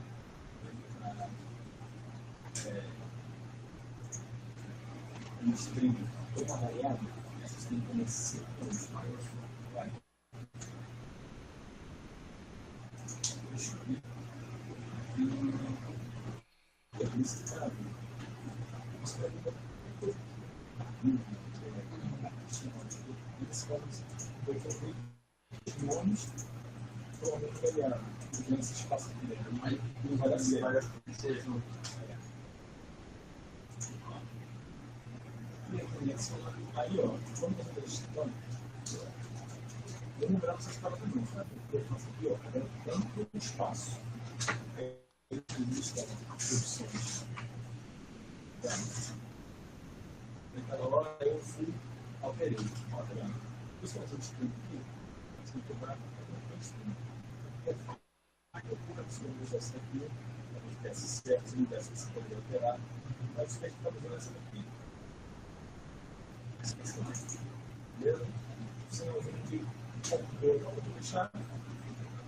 Speaker 3: um string ou uma variável, essa string começa a ser vai. Nomes, provavelmente variável. Esse espaço aqui, aí não vai ser. Aí, ó, quando você está digitando, eu vou lembrar vocês para também, sabe? Eu faço aqui, ó, dando um espaço. Eu lista opções. Então, agora eu fui, alterei. Ó, tá vendo? Isso que eu estou digitando aqui, você tem que tomar aqui eu fui adicionando essa aqui, a gente peça certo, se não der, você pode alterar, mas você está fazendo essa daqui. Beleza? Se não, eu tenho que eu vou deixar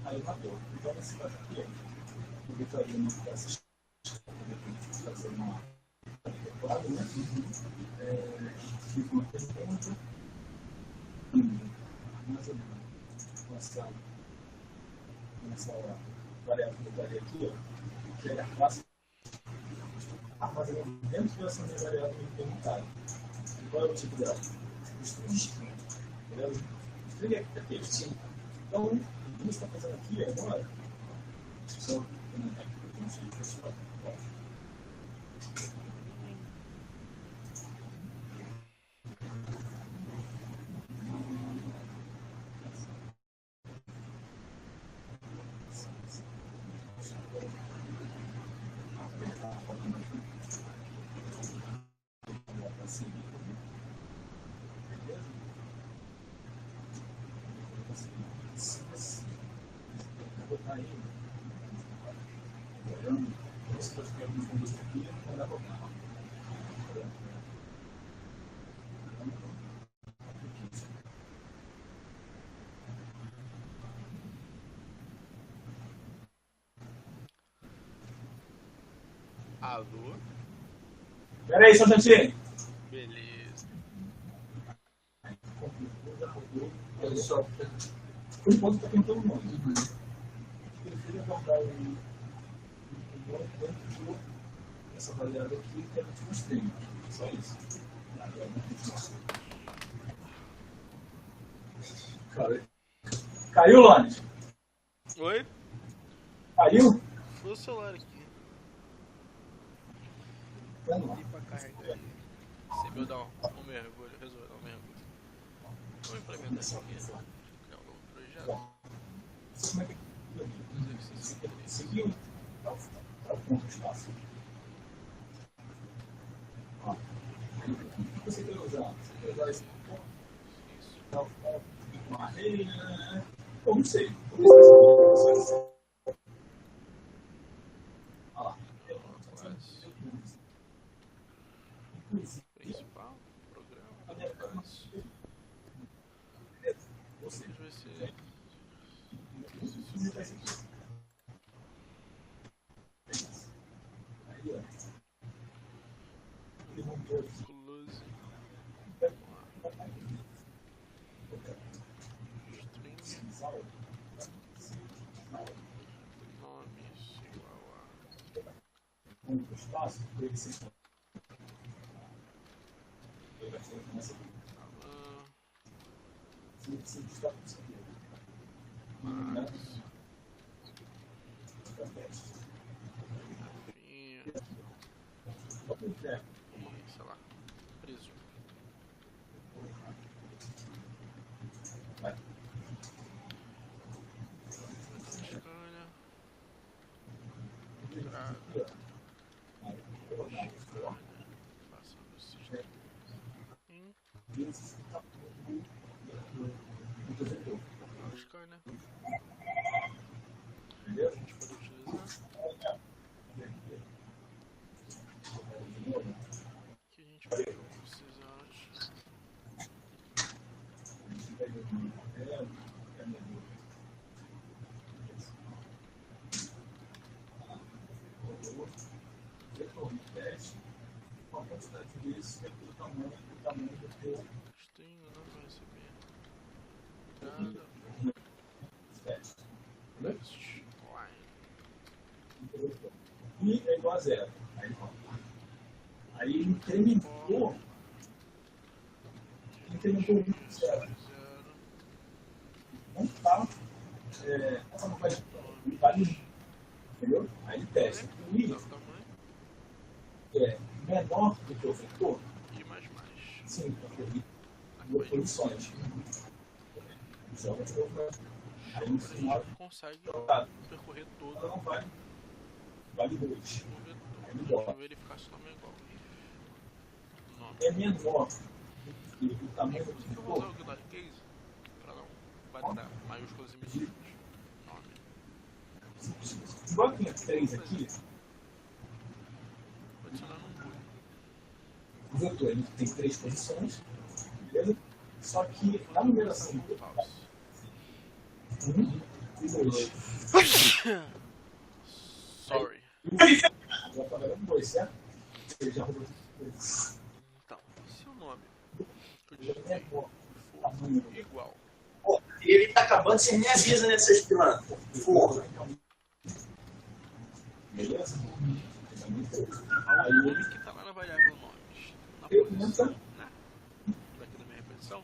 Speaker 3: aí matou. Então, nesse caso aqui, eu vou fazer uma peça, fazer uma adequada, né? Fica uma pergunta, mais ou menos, nessa variável que eu falei aqui, ó, que é a classe armazenamento dentro dessa minha variável perguntada. Qual é o tipo dela? String. Beleza? String é texto. Então, o que a gente está fazendo aqui agora, só
Speaker 1: Alô?
Speaker 3: Pera aí, só um instantinho.
Speaker 1: Beleza.
Speaker 3: Olha só. Por enquanto está tentando o nome. Eu queria guardar o dentro dessa variável aqui que a gente mostrei. Só isso. Caiu, Lani?
Speaker 1: Oi?
Speaker 3: Caiu?
Speaker 1: Foi o celular aqui.
Speaker 3: Vamos lá.
Speaker 1: E pra carregar aí. Se eu dar um mergulho, resolver dar um mergulho. Vamos implementar isso aqui. Criar um novo projeto.
Speaker 3: Como é que seguiu? Tá o ponto de espaço. Ó. Você quer usar? Você quer usar esse ponto? Uma arreia? Eu não sei. Olha lá.
Speaker 1: Principal, programa,
Speaker 3: Você
Speaker 1: vai ser
Speaker 3: aí, ó. Ele montou aqui.
Speaker 1: close. Nomes igual
Speaker 3: Com o espaço, ele se começa aqui.
Speaker 1: Ah,
Speaker 3: Se está conseguindo. Né? Fica teste.
Speaker 1: Finha.
Speaker 3: Vamos ver.
Speaker 1: E, sei lá. Preso.
Speaker 3: Vai.
Speaker 1: Escânia. Passando o sistema. Escânia.
Speaker 3: Beleza?
Speaker 1: A gente pode utilizar. Que a gente pode precisar antes.
Speaker 3: Com a quantidade disso, é o tamanho do teu
Speaker 1: String não vai receber. Entrada.
Speaker 3: teste.
Speaker 1: Line.
Speaker 3: E é igual a zero. Aí incrementou muito zero.
Speaker 1: Zero.
Speaker 3: Não está. Essa não vale. Entendeu? Aí ele testa. E
Speaker 1: Dá o tamanho.
Speaker 3: é menor do que o vetor,
Speaker 1: E mais.
Speaker 3: sim, porque duas posições. Joga de novo. Aí no
Speaker 1: A
Speaker 3: final,
Speaker 1: gente consegue
Speaker 3: jogado.
Speaker 1: percorrer
Speaker 3: Ela
Speaker 1: todo
Speaker 3: não vale. Vale 2.
Speaker 1: o vetor.
Speaker 3: É
Speaker 1: Deixa
Speaker 3: melhor.
Speaker 1: eu verificar se o nome é igual. Nome.
Speaker 3: É menor do que o tamanho do
Speaker 1: Eu vou usar
Speaker 3: vetor.
Speaker 1: o Guitar Case para não validar maiúsculas e minúsculas. Nome.
Speaker 3: Igual tinha 3 aqui,
Speaker 1: Vou adicionar num boolean.
Speaker 3: o vetor ele tem 3 posições, beleza? Só que na numeração do
Speaker 1: False.
Speaker 3: 1 e 2.
Speaker 1: Sorry.
Speaker 3: Já trabalhando 2, certo? Ele já rodou 2.
Speaker 1: Então, se o nome que eu
Speaker 3: Ele é
Speaker 1: digitei
Speaker 3: menor.
Speaker 1: for igual,
Speaker 2: Pô, ele tá acabando, você me avisa nessas pilantras. Porra.
Speaker 3: Beleza?
Speaker 1: ao nome que está lá na variável nomes, na posição, né? Daqui da minha repetição,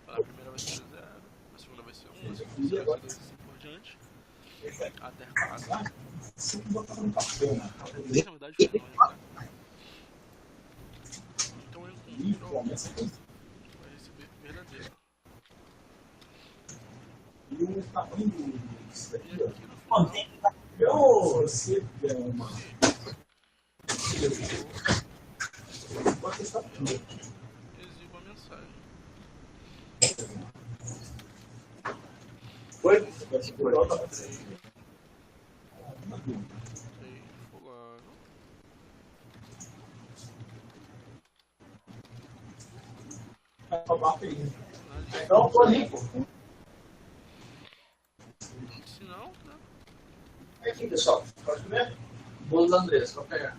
Speaker 1: a primeira vai ser 0, a segunda vai ser 1, a segunda vai ser 2 e assim por diante, até 4.
Speaker 3: Sempre botava no papel, né?
Speaker 1: Até 3, na verdade, foi nome, né? Então eu
Speaker 3: E
Speaker 1: encontro
Speaker 3: começa com
Speaker 1: vai receber verdadeiro.
Speaker 3: e o tamanho disso
Speaker 1: E
Speaker 3: daqui, ó.
Speaker 1: aqui no final,
Speaker 3: Se você der uma. Pode testar tudo.
Speaker 1: exibo a mensagem.
Speaker 2: Foi?
Speaker 3: Vai fulano. Vai roubar aí.
Speaker 2: Então, tô limpo.
Speaker 1: Se não, né?
Speaker 2: Aqui, pessoal. Pode comer?
Speaker 4: Bolo da Andressa, vou pegar.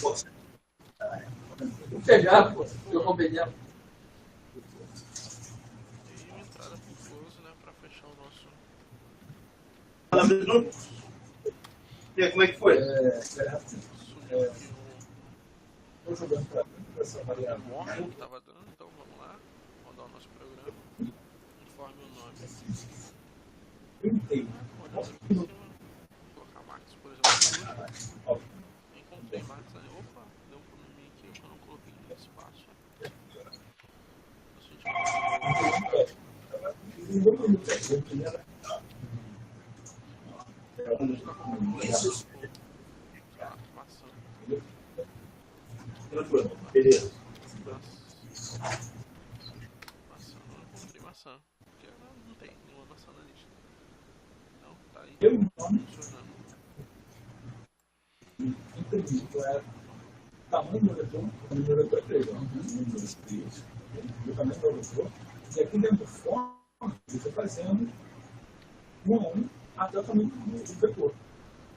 Speaker 2: Pô,
Speaker 4: Vou pegar, pô. Eu roubei dela.
Speaker 1: E uma entrada pro close, né? Pra fechar o nosso.
Speaker 2: fala mesmo. E aí, como é que foi?
Speaker 1: Subiu aqui
Speaker 3: Estou jogando para essa
Speaker 1: o
Speaker 3: variável.
Speaker 1: warning que tava dando, então vamos lá. Rodar o nosso programa. Informe o nome.
Speaker 3: Printei.
Speaker 1: Olhando aqui em cima. Colocar Max, por exemplo.
Speaker 3: Ó,
Speaker 1: Encontrei Max ali. Opa, deu um probleminha aqui que eu não coloquei no espaço. Maçã.
Speaker 2: Tranquilo. Beleza.
Speaker 1: Maçã, não encontrei maçã. Porque não tem nenhuma maçã na lista. Não, tá aí
Speaker 3: eu não
Speaker 1: funcionando.
Speaker 3: entendi. Tamanho do vetor, o número é 3, ó. 1, 2, 3. O tamanho do vetor. E aqui dentro do fone, ele está fazendo 1 a 1 até o tamanho do vetor.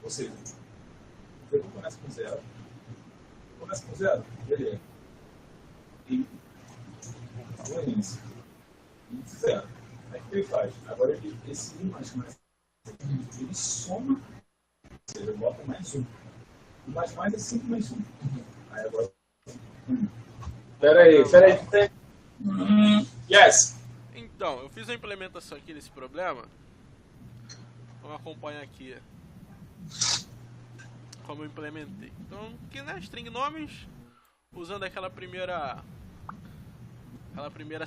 Speaker 3: Ou seja, o vetor começa com 0. Começa com 0, beleza. E o índice. Índice 0. Aí o que ele faz? Agora esse I mais ele soma, ou seja, eu boto mais 1. O mais é 5 mais 1. Aí agora 1. Pera aí. Yes.
Speaker 1: Então, eu fiz a implementação aqui desse problema. Vamos acompanhar aqui como eu implementei. Então, aqui, né, string nomes, usando aquela primeira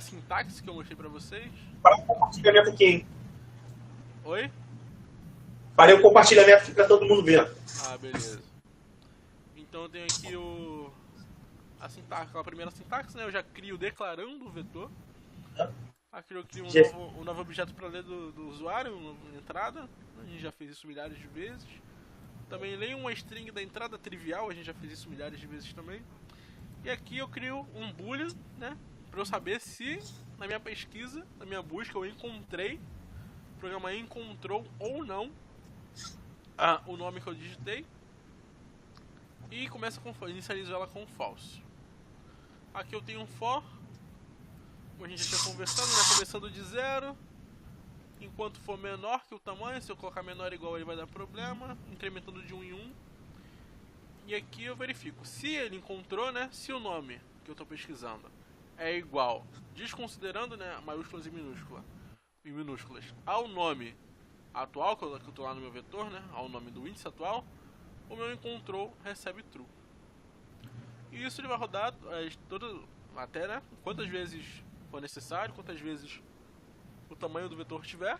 Speaker 1: sintaxe que eu mostrei pra vocês.
Speaker 2: Para o compartilhamento aqui, hein?
Speaker 1: Oi?
Speaker 2: Parei o compartilhamento aqui pra todo mundo ver.
Speaker 1: Ah, beleza. Então eu tenho aqui a sintaxe, aquela primeira sintaxe, né? Eu já crio declarando o vetor. Aqui eu crio um novo objeto para ler do usuário, uma entrada. A gente já fez isso milhares de vezes. Também leio uma string da entrada trivial, a gente já fez isso milhares de vezes também. E aqui eu crio um boolean, né? Para eu saber se na minha pesquisa, na minha busca, eu encontrei, o programa encontrou ou não o nome que eu digitei. E começa com inicializo ela com false. Aqui eu tenho um for, como a gente já tinha conversado, né? Começando de 0. Enquanto for menor que o tamanho, se eu colocar menor igual ele vai dar problema, incrementando de 1 em 1. E aqui eu verifico se ele encontrou, né? Se o nome que eu estou pesquisando é igual, desconsiderando, né, maiúsculas e minúsculas, ao nome atual que eu estou lá no meu vetor, né? Ao nome do índice atual, o meu encontrou recebe true. E isso ele vai rodar até, né, quantas vezes for necessário, quantas vezes o tamanho do vetor tiver.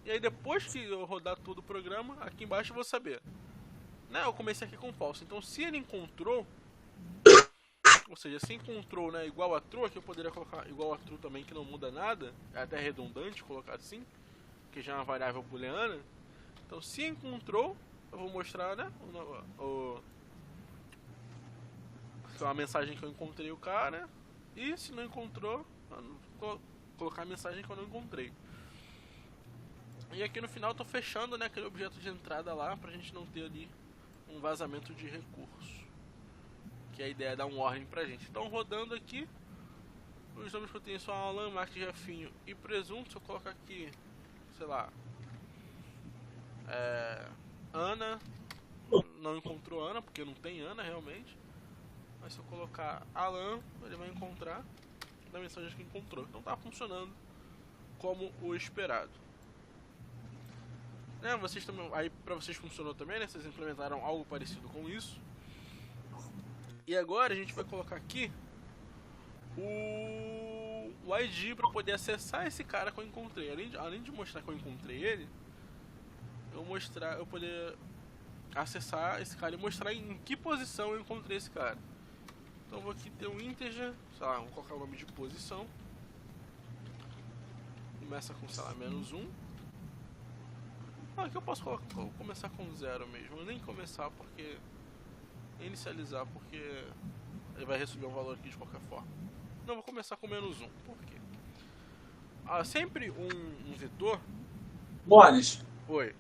Speaker 1: E aí depois que eu rodar todo o programa, aqui embaixo eu vou saber, né, eu comecei aqui com false. Então se ele encontrou, ou seja, se encontrou, né, igual a true, aqui eu poderia colocar igual a true também, que não muda nada. É até redundante colocar assim, que já é uma variável booleana. Então se encontrou, eu vou mostrar, né, a mensagem que eu encontrei o cara. E se não encontrou, vou colocar a mensagem que eu não encontrei. E aqui no final eu tô fechando, né, aquele objeto de entrada lá, pra gente não ter ali um vazamento de recurso, que a ideia é dar um warning pra gente. Então rodando aqui, os nomes que eu tenho são Alan, Mark, Jefinho e Presunto. Se eu colocar aqui, sei lá, Ana, não encontrou Ana, porque não tem Ana realmente. Mas se eu colocar Alan, ele vai encontrar da mensagem que encontrou. Então tá funcionando como o esperado. Né, vocês também, aí pra vocês funcionou também, né? Vocês implementaram algo parecido com isso. E agora a gente vai colocar aqui o ID para poder acessar esse cara que eu encontrei. Além de mostrar que eu encontrei ele, eu poder acessar esse cara e mostrar em que posição eu encontrei esse cara. Então eu vou aqui ter um integer, sei lá, vou colocar o nome de posição. Começa com, sei lá, -1. Aqui eu posso começar com 0 mesmo. Eu nem começar porque... inicializar, porque ele vai receber um valor aqui de qualquer forma. Não, vou começar com -1. Por quê? Sempre um vetor...
Speaker 3: Mones.
Speaker 1: Oi.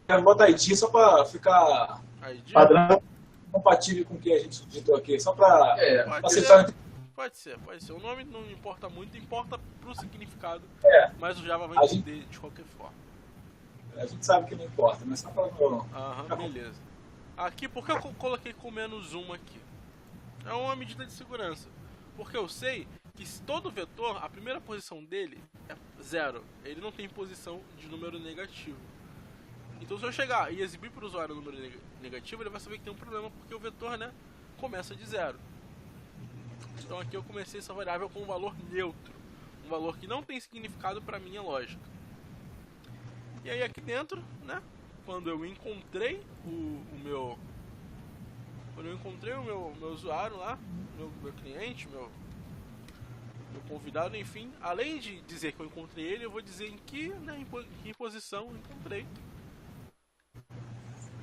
Speaker 3: Quero botar ID só pra ficar
Speaker 1: ID?
Speaker 3: padrão, compatível com o que a gente digitou aqui. Só pra facilitar.
Speaker 1: Pode ser. O nome não importa muito, importa pro significado. Mas o Java vai entender de qualquer forma.
Speaker 3: A gente sabe que não importa, mas só pra não...
Speaker 1: beleza. Aqui, por que eu coloquei com -1 aqui? É uma medida de segurança. Porque eu sei que se todo vetor, a primeira posição dele é 0. Ele não tem posição de número negativo. Então se eu chegar e exibir para o usuário o número negativo, ele vai saber que tem um problema, porque o vetor, né, começa de 0. Então aqui eu comecei essa variável com um valor neutro. Um valor que não tem significado para minha lógica. E aí aqui dentro, né, quando eu encontrei o meu usuário lá, meu cliente, meu convidado, enfim, além de dizer que eu encontrei ele, eu vou dizer em que posição eu encontrei,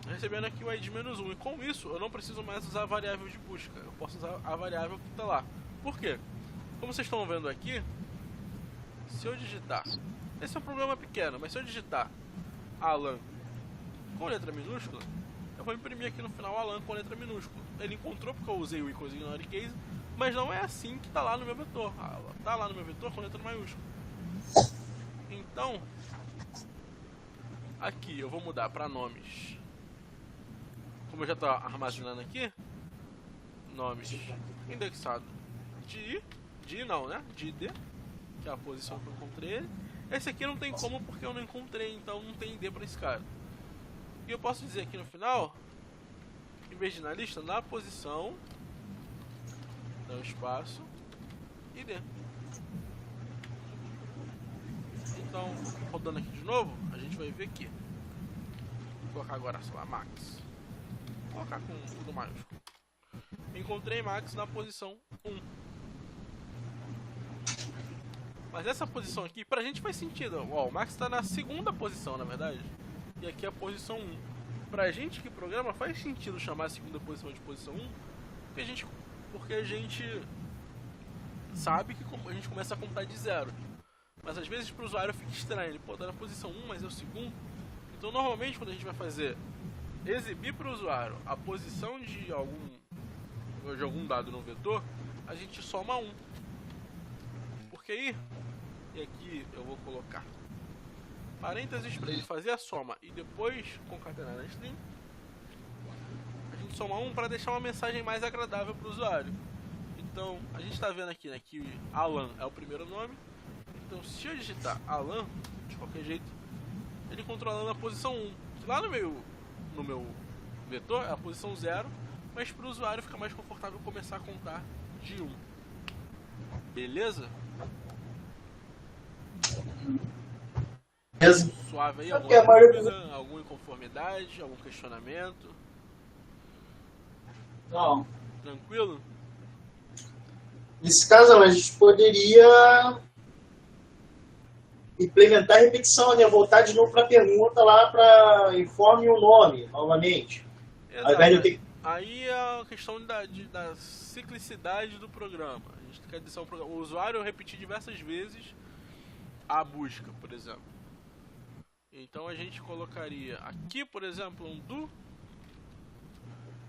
Speaker 1: recebendo aqui o ID -1. E com isso eu não preciso mais usar a variável de busca, eu posso usar a variável que está lá. Por quê? Como vocês estão vendo aqui, se eu digitar, esse é um problema pequeno, mas se eu digitar Alan com letra minúscula, eu vou imprimir aqui no final Alan com letra minúscula. Ele encontrou porque eu usei o equals ignore case, mas não é assim que está lá no meu vetor. Está lá no meu vetor com letra maiúscula. Então, aqui eu vou mudar para nomes. Como eu já estou armazenando aqui, nomes indexado de I não, né? De ID, que é a posição que eu encontrei ele. Esse aqui não tem como porque eu não encontrei, então não tem ID para esse cara. E eu posso dizer aqui no final, em vez de na lista, na posição, dá um espaço, ID. Então, rodando aqui de novo, a gente vai ver aqui. Vou colocar agora, sei lá, Max. Vou colocar com tudo maiúsculo. Encontrei Max na posição 1. Mas essa posição aqui, pra gente faz sentido. Ó, o Max tá na segunda posição, na verdade. E aqui é a posição 1. Pra gente que programa, faz sentido chamar a segunda posição de posição 1. Porque a gente sabe que a gente começa a contar de 0. Mas às vezes pro usuário fica estranho. Ele pode dar na posição 1, mas é o segundo. Então normalmente quando a gente vai fazer exibir para o usuário a posição de algum dado no vetor, a gente soma 1. Porque aí, e aqui eu vou colocar parênteses para ele fazer a soma e depois concatenar na string, a gente soma 1 para deixar uma mensagem mais agradável para o usuário. Então a gente está vendo aqui, né, que Alan é o primeiro nome. Então se eu digitar Alan, de qualquer jeito, ele encontrou Alan na posição 1. Lá no meu vetor é a posição 0, mas para o usuário fica mais confortável começar a contar de 1. Beleza?
Speaker 2: Beleza.
Speaker 1: Suave aí,
Speaker 2: Porque
Speaker 1: alguma
Speaker 2: a maioria
Speaker 1: dúvida, alguma inconformidade, algum questionamento?
Speaker 3: Não.
Speaker 1: Tranquilo?
Speaker 2: Nesse caso, a gente poderia implementar a repetição, né? Voltar de novo para a pergunta lá para informe o nome, novamente. Ao invés de eu ter que...
Speaker 1: Aí é a questão da ciclicidade do programa. A gente quer deixar o usuário repetir diversas vezes a busca, por exemplo. Então a gente colocaria aqui, por exemplo, um do.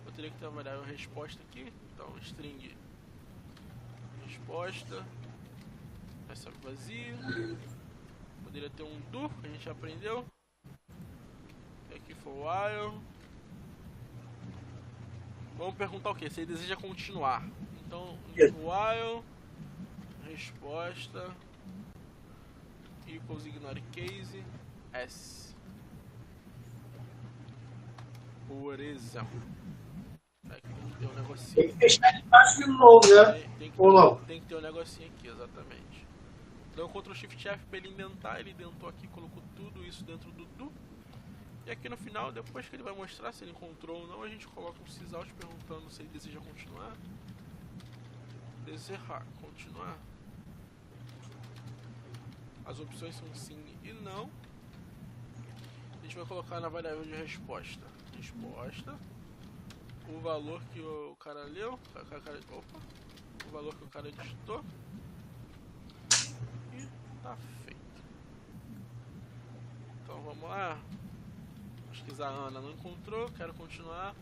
Speaker 1: Eu teria que ter uma variável resposta aqui. Então string resposta recebe vazio. Poderia ter um do, que a gente aprendeu. Aqui for while. Vamos perguntar o que? Se ele deseja continuar. Então, while resposta equals ignore case s. Por exemplo. Aqui tem que ter um negocinho.
Speaker 2: Tem que fechar embaixo de novo, né?
Speaker 1: Tem que ter um negocinho aqui, exatamente. Então, Ctrl Shift F para ele indentar. Ele indentou aqui, colocou tudo isso dentro do do. E aqui no final, depois que ele vai mostrar se ele encontrou ou não, a gente coloca um sysout perguntando se ele deseja continuar. Desejar continuar. As opções são sim e não. A gente vai colocar na variável de resposta. Resposta. O valor que o cara leu. Opa. O valor que o cara digitou. E tá feito. Então vamos lá. Pesquisar Ana, não encontrou, quero continuar.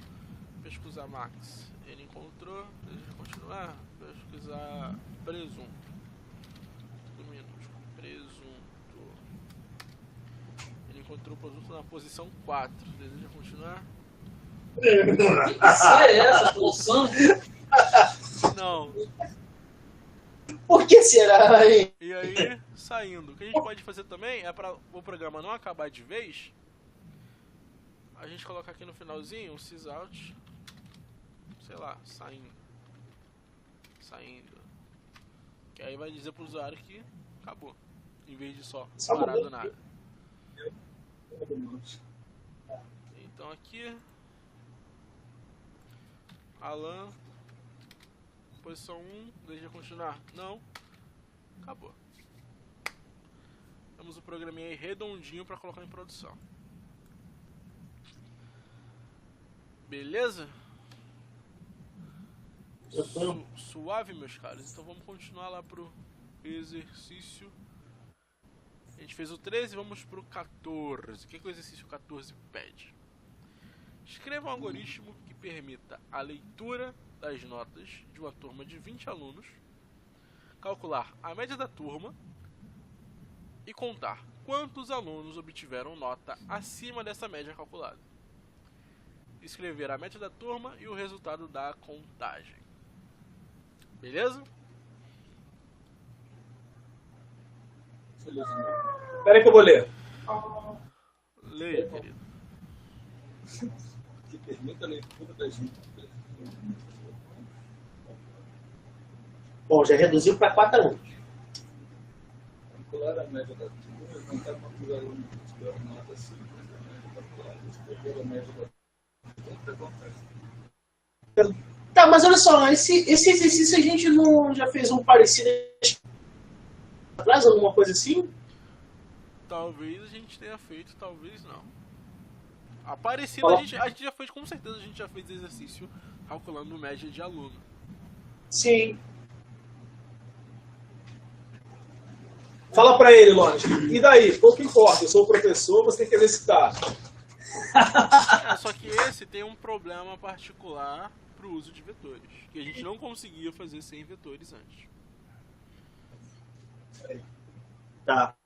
Speaker 1: Pesquisar Max, ele encontrou, deseja continuar. Pesquisar presunto, tudo minúsculo, presunto. Ele encontrou o produto na posição 4, deseja continuar.
Speaker 4: Que é essa posição?
Speaker 1: Não.
Speaker 2: Por que será, hein?
Speaker 1: E aí, saindo. O que a gente pode fazer também é para o programa não acabar de vez. A gente coloca aqui no finalzinho um sysout, sei lá, saindo. Que aí vai dizer pro usuário que acabou, em vez de só parar do nada. Então aqui, Alan, posição 1, deseja continuar? Não, acabou. Temos o programinha aí redondinho para colocar em produção. Beleza? Suave, meus caros. Então vamos continuar lá pro exercício. A gente fez o 13, vamos pro 14. O que o exercício 14 pede? Escreva um algoritmo que permita a leitura das notas de uma turma de 20 alunos, calcular a média da turma e contar quantos alunos obtiveram nota acima dessa média calculada. Escrever a média da turma e o resultado da contagem. Beleza?
Speaker 3: Beleza. Espera aí que eu vou ler.
Speaker 1: Leia, querido.
Speaker 3: Que permita a leitura das juntas.
Speaker 2: Bom, já reduziu para 4 alunos.
Speaker 3: Calcular a média da turma, levantar quantos alunos tiveram nota 5. Calcular a média da turma.
Speaker 2: Tá, mas olha só, esse exercício a gente não já fez um parecido atrás, alguma coisa assim?
Speaker 1: Talvez a gente tenha feito, talvez não. A parecida a gente já fez, com certeza a gente já fez exercício calculando média de aluno.
Speaker 2: Sim.
Speaker 3: Fala pra ele, Lones. E daí? Pouco importa. Eu sou o professor, você tem que exercitar.
Speaker 1: Só que esse tem um problema particular para o uso de vetores, que a gente não conseguia fazer sem vetores antes.
Speaker 2: Tá.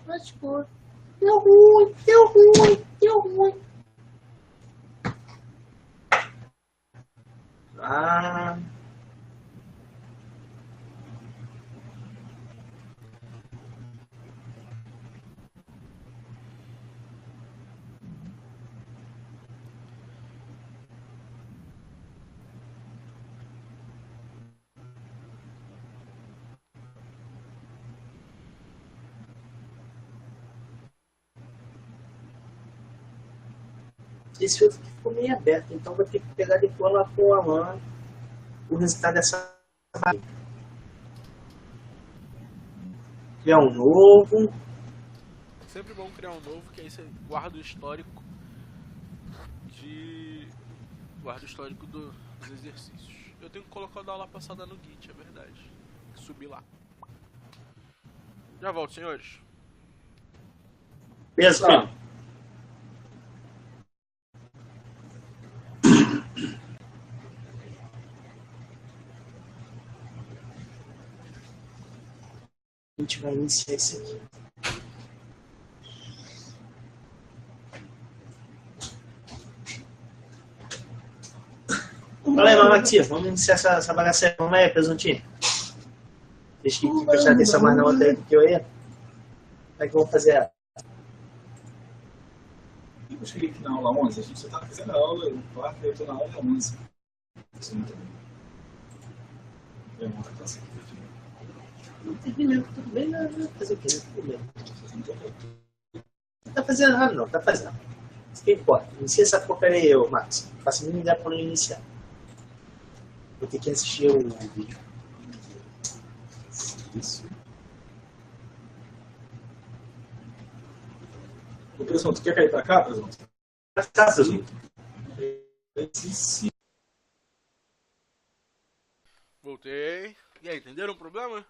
Speaker 2: Mas tipo, deu ruim. Ah. Esse filtro ficou meio aberto, então vou ter que pegar depois lá com a Alan o resultado dessa barriga. Criar um novo.
Speaker 1: Sempre bom criar um novo, que aí você guarda o histórico dos exercícios. Eu tenho que colocar o da aula passada no Git, é verdade. Subir lá. Já volto, senhores.
Speaker 2: Beleza, filho. A gente vai iniciar isso aqui. Fala aí, Mamatia, vamos iniciar essa bagaceira. Vamos aí, presuntinho. Deixa que prestar atenção mais na outra do que eu aí. Como é que vamos fazer ela?
Speaker 3: Eu cheguei aqui na aula 11, a gente só estava fazendo a aula no quarto e eu estou na aula 11. Isso não também. É uma classe.
Speaker 2: Não terminando, tudo bem, não fazer o quê? Tudo bem. Não tá fazendo nada, não, tá fazendo. Isso que importa. Inicia essa porcaria aí, ô Max. Não faço nem ideia pra não iniciar. Vou ter que assistir o vídeo. Isso.
Speaker 3: Ô, pessoal, tu quer cair pra cá, pessoal?
Speaker 2: Pra cá, presunto.
Speaker 1: Voltei. E aí, entenderam o problema?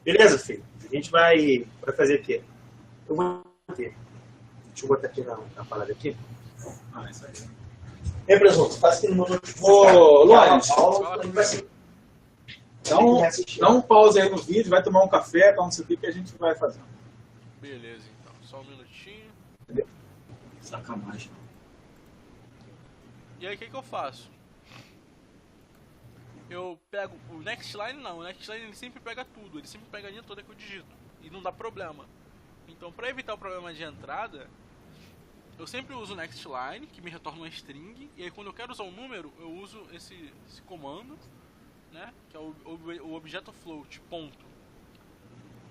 Speaker 2: Beleza, filho? A gente vai fazer o quê? Eu vou ter. Deixa eu botar aqui na parada aqui.
Speaker 3: Ah, isso aí.
Speaker 2: E aí, presunto, faz aqui no meu notebook.
Speaker 3: Ô, Lones, dá um pause aí no vídeo, vai tomar um café, pra não sei o que a gente vai fazer.
Speaker 1: Beleza, então. Só um minutinho.
Speaker 3: Sacanagem.
Speaker 1: E aí, o que eu faço? Eu pego o Nextline, não. O Nextline ele sempre pega tudo. Ele sempre pega a linha toda que eu digito. E não dá problema. Então, para evitar o problema de entrada, eu sempre uso o Nextline, que me retorna uma string. E aí, quando eu quero usar um número, eu uso esse comando, né? Que é o objeto float, ponto.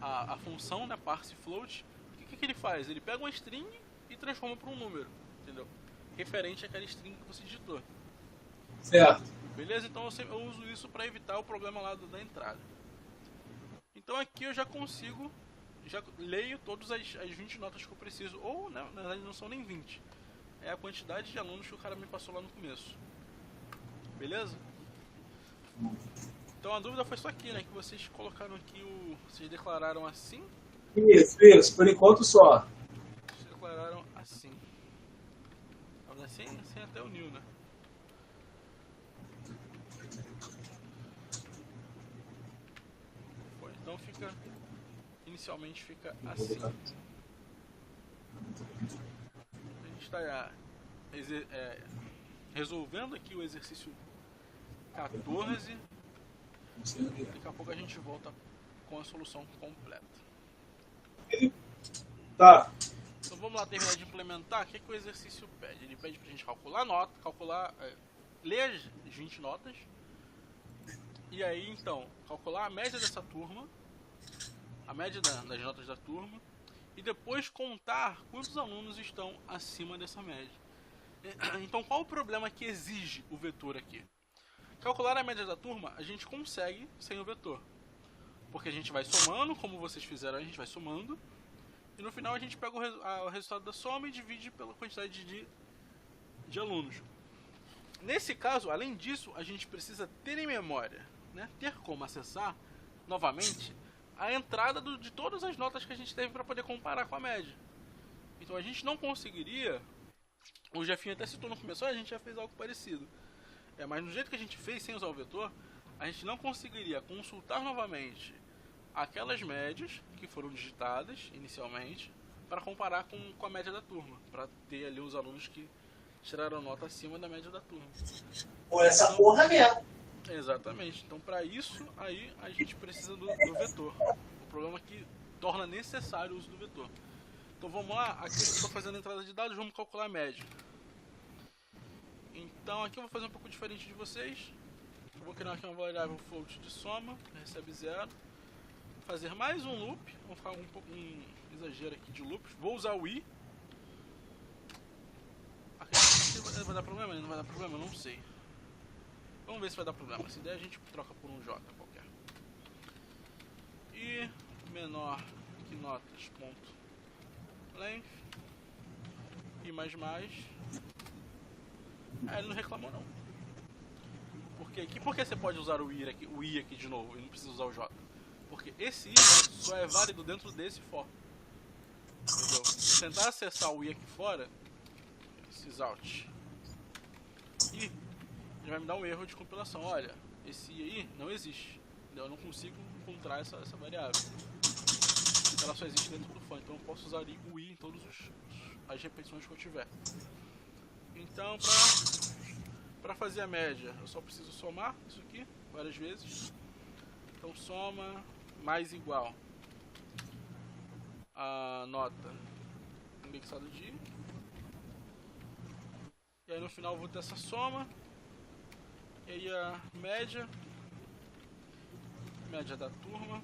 Speaker 1: A função, né, parse float. O que ele faz? Ele pega uma string e transforma para um número, entendeu? Referente àquela string que você digitou.
Speaker 3: Certo.
Speaker 1: Beleza? Então eu uso isso para evitar o problema lá da entrada. Então aqui eu já consigo, já leio todas as 20 notas que eu preciso. Ou, né, na verdade não são nem 20. É a quantidade de alunos que o cara me passou lá no começo. Beleza? Então a dúvida foi só aqui, né? Que vocês colocaram aqui vocês declararam assim.
Speaker 3: Isso, por enquanto só.
Speaker 1: Vocês declararam assim. Assim até o new, né? Então inicialmente fica assim. A gente está resolvendo aqui o exercício 14. Daqui a pouco a gente volta com a solução completa.
Speaker 3: Tá.
Speaker 1: Então vamos lá terminar de implementar. O que o exercício pede? Ele pede pra gente calcular nota, ler as 20 notas. E aí então, calcular a média dessa turma, a média das notas da turma, e depois contar quantos alunos estão acima dessa média. Então qual o problema que exige o vetor aqui? Calcular a média da turma a gente consegue sem o vetor. Porque a gente vai somando, como vocês fizeram, a gente vai somando. E no final a gente pega o resultado da soma e divide pela quantidade de alunos. Nesse caso, além disso, a gente precisa ter em memória, né, ter como acessar novamente a entrada de todas as notas que a gente teve para poder comparar com a média. Então a gente não conseguiria, o Jefinho até citou no começo, a gente já fez algo parecido. Mas no jeito que a gente fez sem usar o vetor, a gente não conseguiria consultar novamente aquelas médias que foram digitadas inicialmente para comparar com a média da turma, para ter ali os alunos que tiraram nota acima da média da turma.
Speaker 2: Por essa porra mesmo.
Speaker 1: Exatamente. Então para isso aí a gente precisa do vetor. O problema é que torna necessário o uso do vetor. Então vamos lá, aqui eu estou fazendo a entrada de dados, vamos calcular a média. Então aqui eu vou fazer um pouco diferente de vocês. Eu vou criar aqui uma variável float de soma, recebe 0. Fazer mais um loop, vou ficar um exagero aqui de loops. Vou usar o i. Aqui vai dar problema? Não vai dar problema? Não sei. Vamos ver se vai dar problema. Se der a gente troca por um j qualquer. E menor que notas ponto length e mais. Ele não reclamou não. Por que você pode usar o i aqui de novo e não precisa usar o j? Porque esse i só é válido dentro desse for. Entendeu? Se tentar acessar o i aqui fora, sysout, e ele vai me dar um erro de compilação. Olha, esse i aí não existe. Entendeu? Eu não consigo encontrar essa variável. Ela só existe dentro do for. Então eu posso usar o i em todas as repetições que eu tiver. Então para fazer a média, eu só preciso somar isso aqui várias vezes. Então soma mais igual a nota indexada de i. E aí no final eu vou ter essa soma. E aí a média da turma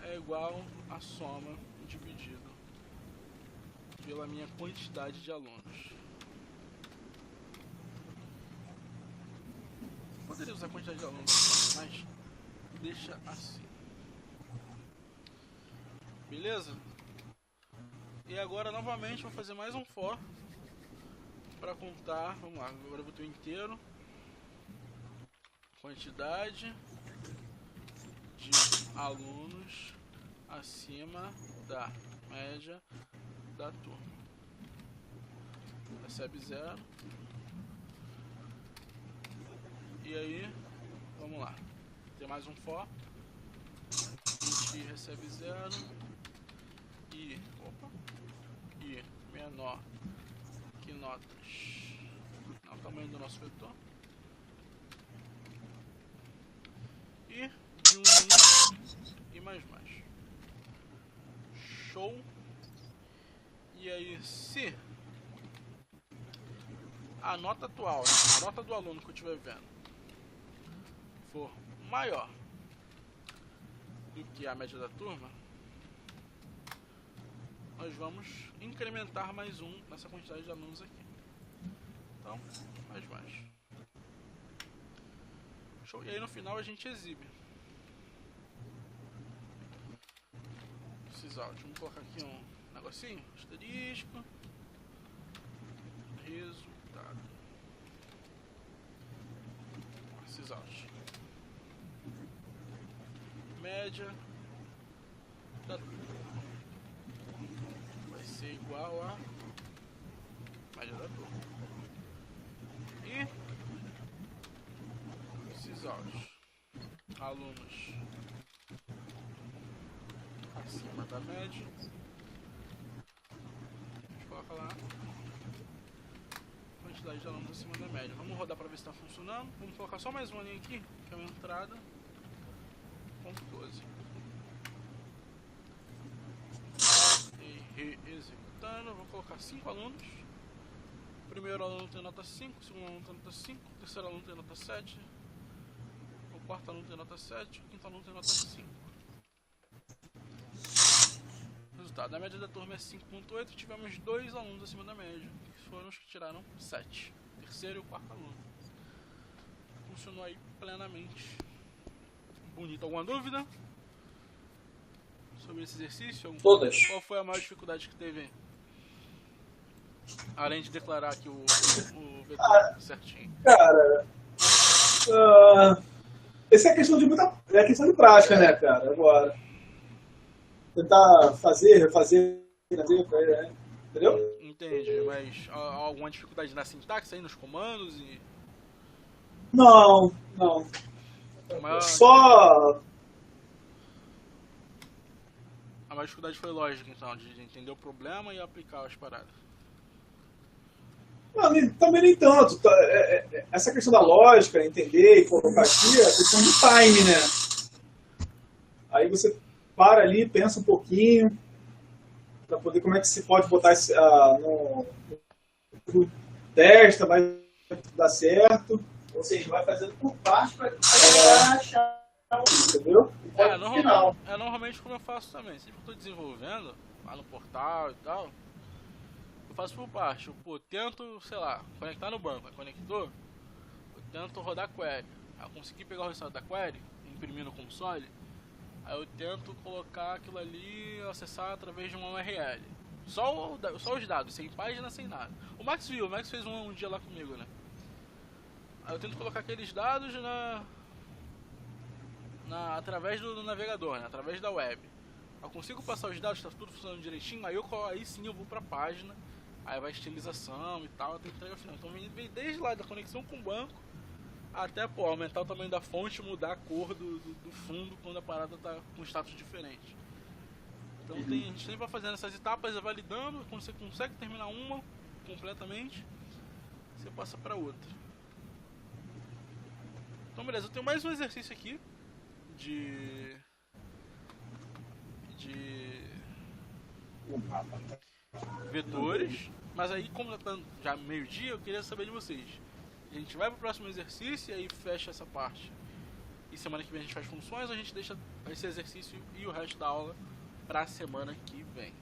Speaker 1: é igual a soma dividido pela minha quantidade de alunos. Poderia usar a quantidade de alunos, mas deixa assim. Beleza? E agora novamente vou fazer mais um for para contar. Vamos lá, agora eu vou ter o inteiro. Quantidade de alunos acima da média da turma. Recebe 0. E aí, vamos lá. Tem mais um for. E recebe 0. E menor que notas. Não, o tamanho do nosso vetor. E de um e mais. Show. E aí, se a nota atual, né, a nota do aluno que eu estiver vendo, for maior do que a média da turma, nós vamos incrementar mais um nessa quantidade de alunos aqui. Então, mais. Show. E aí no final a gente exibe. Sysout. Vamos colocar aqui um negocinho, asterisco, resultado. Sysout. Média da turma vai ser igual a média da turma. E Sysout. Alunos acima da média. A gente coloca lá velocidade de alunos acima da média. Vamos rodar para ver se está funcionando. Vamos colocar só mais uma linha aqui, que é uma entrada. Ponto 12. E executando, vou colocar 5 alunos. O primeiro aluno tem nota 5, o segundo aluno tem nota 5, o terceiro aluno tem nota 7, o quarto aluno tem nota 7, o quinto aluno tem nota 5. Resultado, a média da turma é 5.8, tivemos 2 alunos acima da média, que foram os que tiraram 7, o terceiro e o quarto aluno. Funcionou aí plenamente. Bonito. Alguma dúvida sobre esse exercício?
Speaker 2: Todas.
Speaker 1: Qual foi a maior dificuldade que teve? Além de declarar aqui o vetor certinho.
Speaker 3: Cara, essa é questão de questão de prática, né, cara? Agora, tentar fazer, refazer, entendeu?
Speaker 1: Entendi, mas alguma dificuldade na sintaxe aí nos comandos e...
Speaker 3: Não. Só...
Speaker 1: A maior dificuldade foi lógica, então, de entender o problema e aplicar as paradas.
Speaker 3: Não, também nem tanto. Essa questão da lógica, entender e colocar aqui, é a questão de time, né? Aí você para ali, pensa um pouquinho, para poder como é que se pode botar esse, no testa, vai dar certo.
Speaker 2: Ou seja, vai fazendo por parte para achar,
Speaker 3: entendeu?
Speaker 1: Normalmente como eu faço também. Sempre que eu estou desenvolvendo, lá no portal e tal, eu faço por parte. Eu tento, sei lá, conectar no banco. Aí conectou, eu tento rodar query. Aí eu consegui pegar o resultado da query, imprimir no console. Aí eu tento colocar aquilo ali, acessar através de uma URL. Só os dados, sem página, sem nada. O Max fez um dia lá comigo, né? Aí eu tento colocar aqueles dados através do navegador, né? Através da web. Eu consigo passar os dados, está tudo funcionando direitinho, aí sim eu vou pra página, aí vai estilização e tal, tem que entregar final. Então vem desde lá da conexão com o banco, até aumentar o tamanho da fonte, mudar a cor do fundo quando a parada tá com status diferente. Então a gente sempre vai fazendo essas etapas, validando, quando você consegue terminar uma completamente, você passa para outra. Então beleza, eu tenho mais um exercício aqui de vetores, mas aí como tá já meio-dia, eu queria saber de vocês. A gente vai pro próximo exercício e aí fecha essa parte. E semana que vem a gente faz funções, ou a gente deixa esse exercício e o resto da aula pra semana que vem.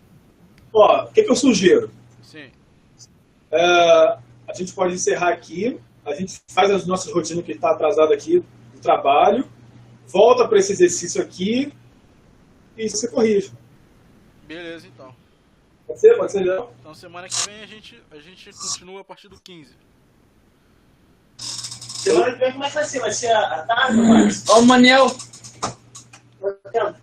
Speaker 3: Ó, o que eu sugiro?
Speaker 1: Sim.
Speaker 3: A gente pode encerrar aqui, a gente faz as nossas rotinas que está atrasado aqui do trabalho, volta para esse exercício aqui e você corrige.
Speaker 1: Beleza, então.
Speaker 3: Pode ser? Pode ser, já?
Speaker 1: Então semana que vem a gente continua a partir do 15.
Speaker 2: Semana que vem como é que vai ser? Vai ser à tarde, Max?
Speaker 4: Ó, o Manel.
Speaker 2: Quanto tempo?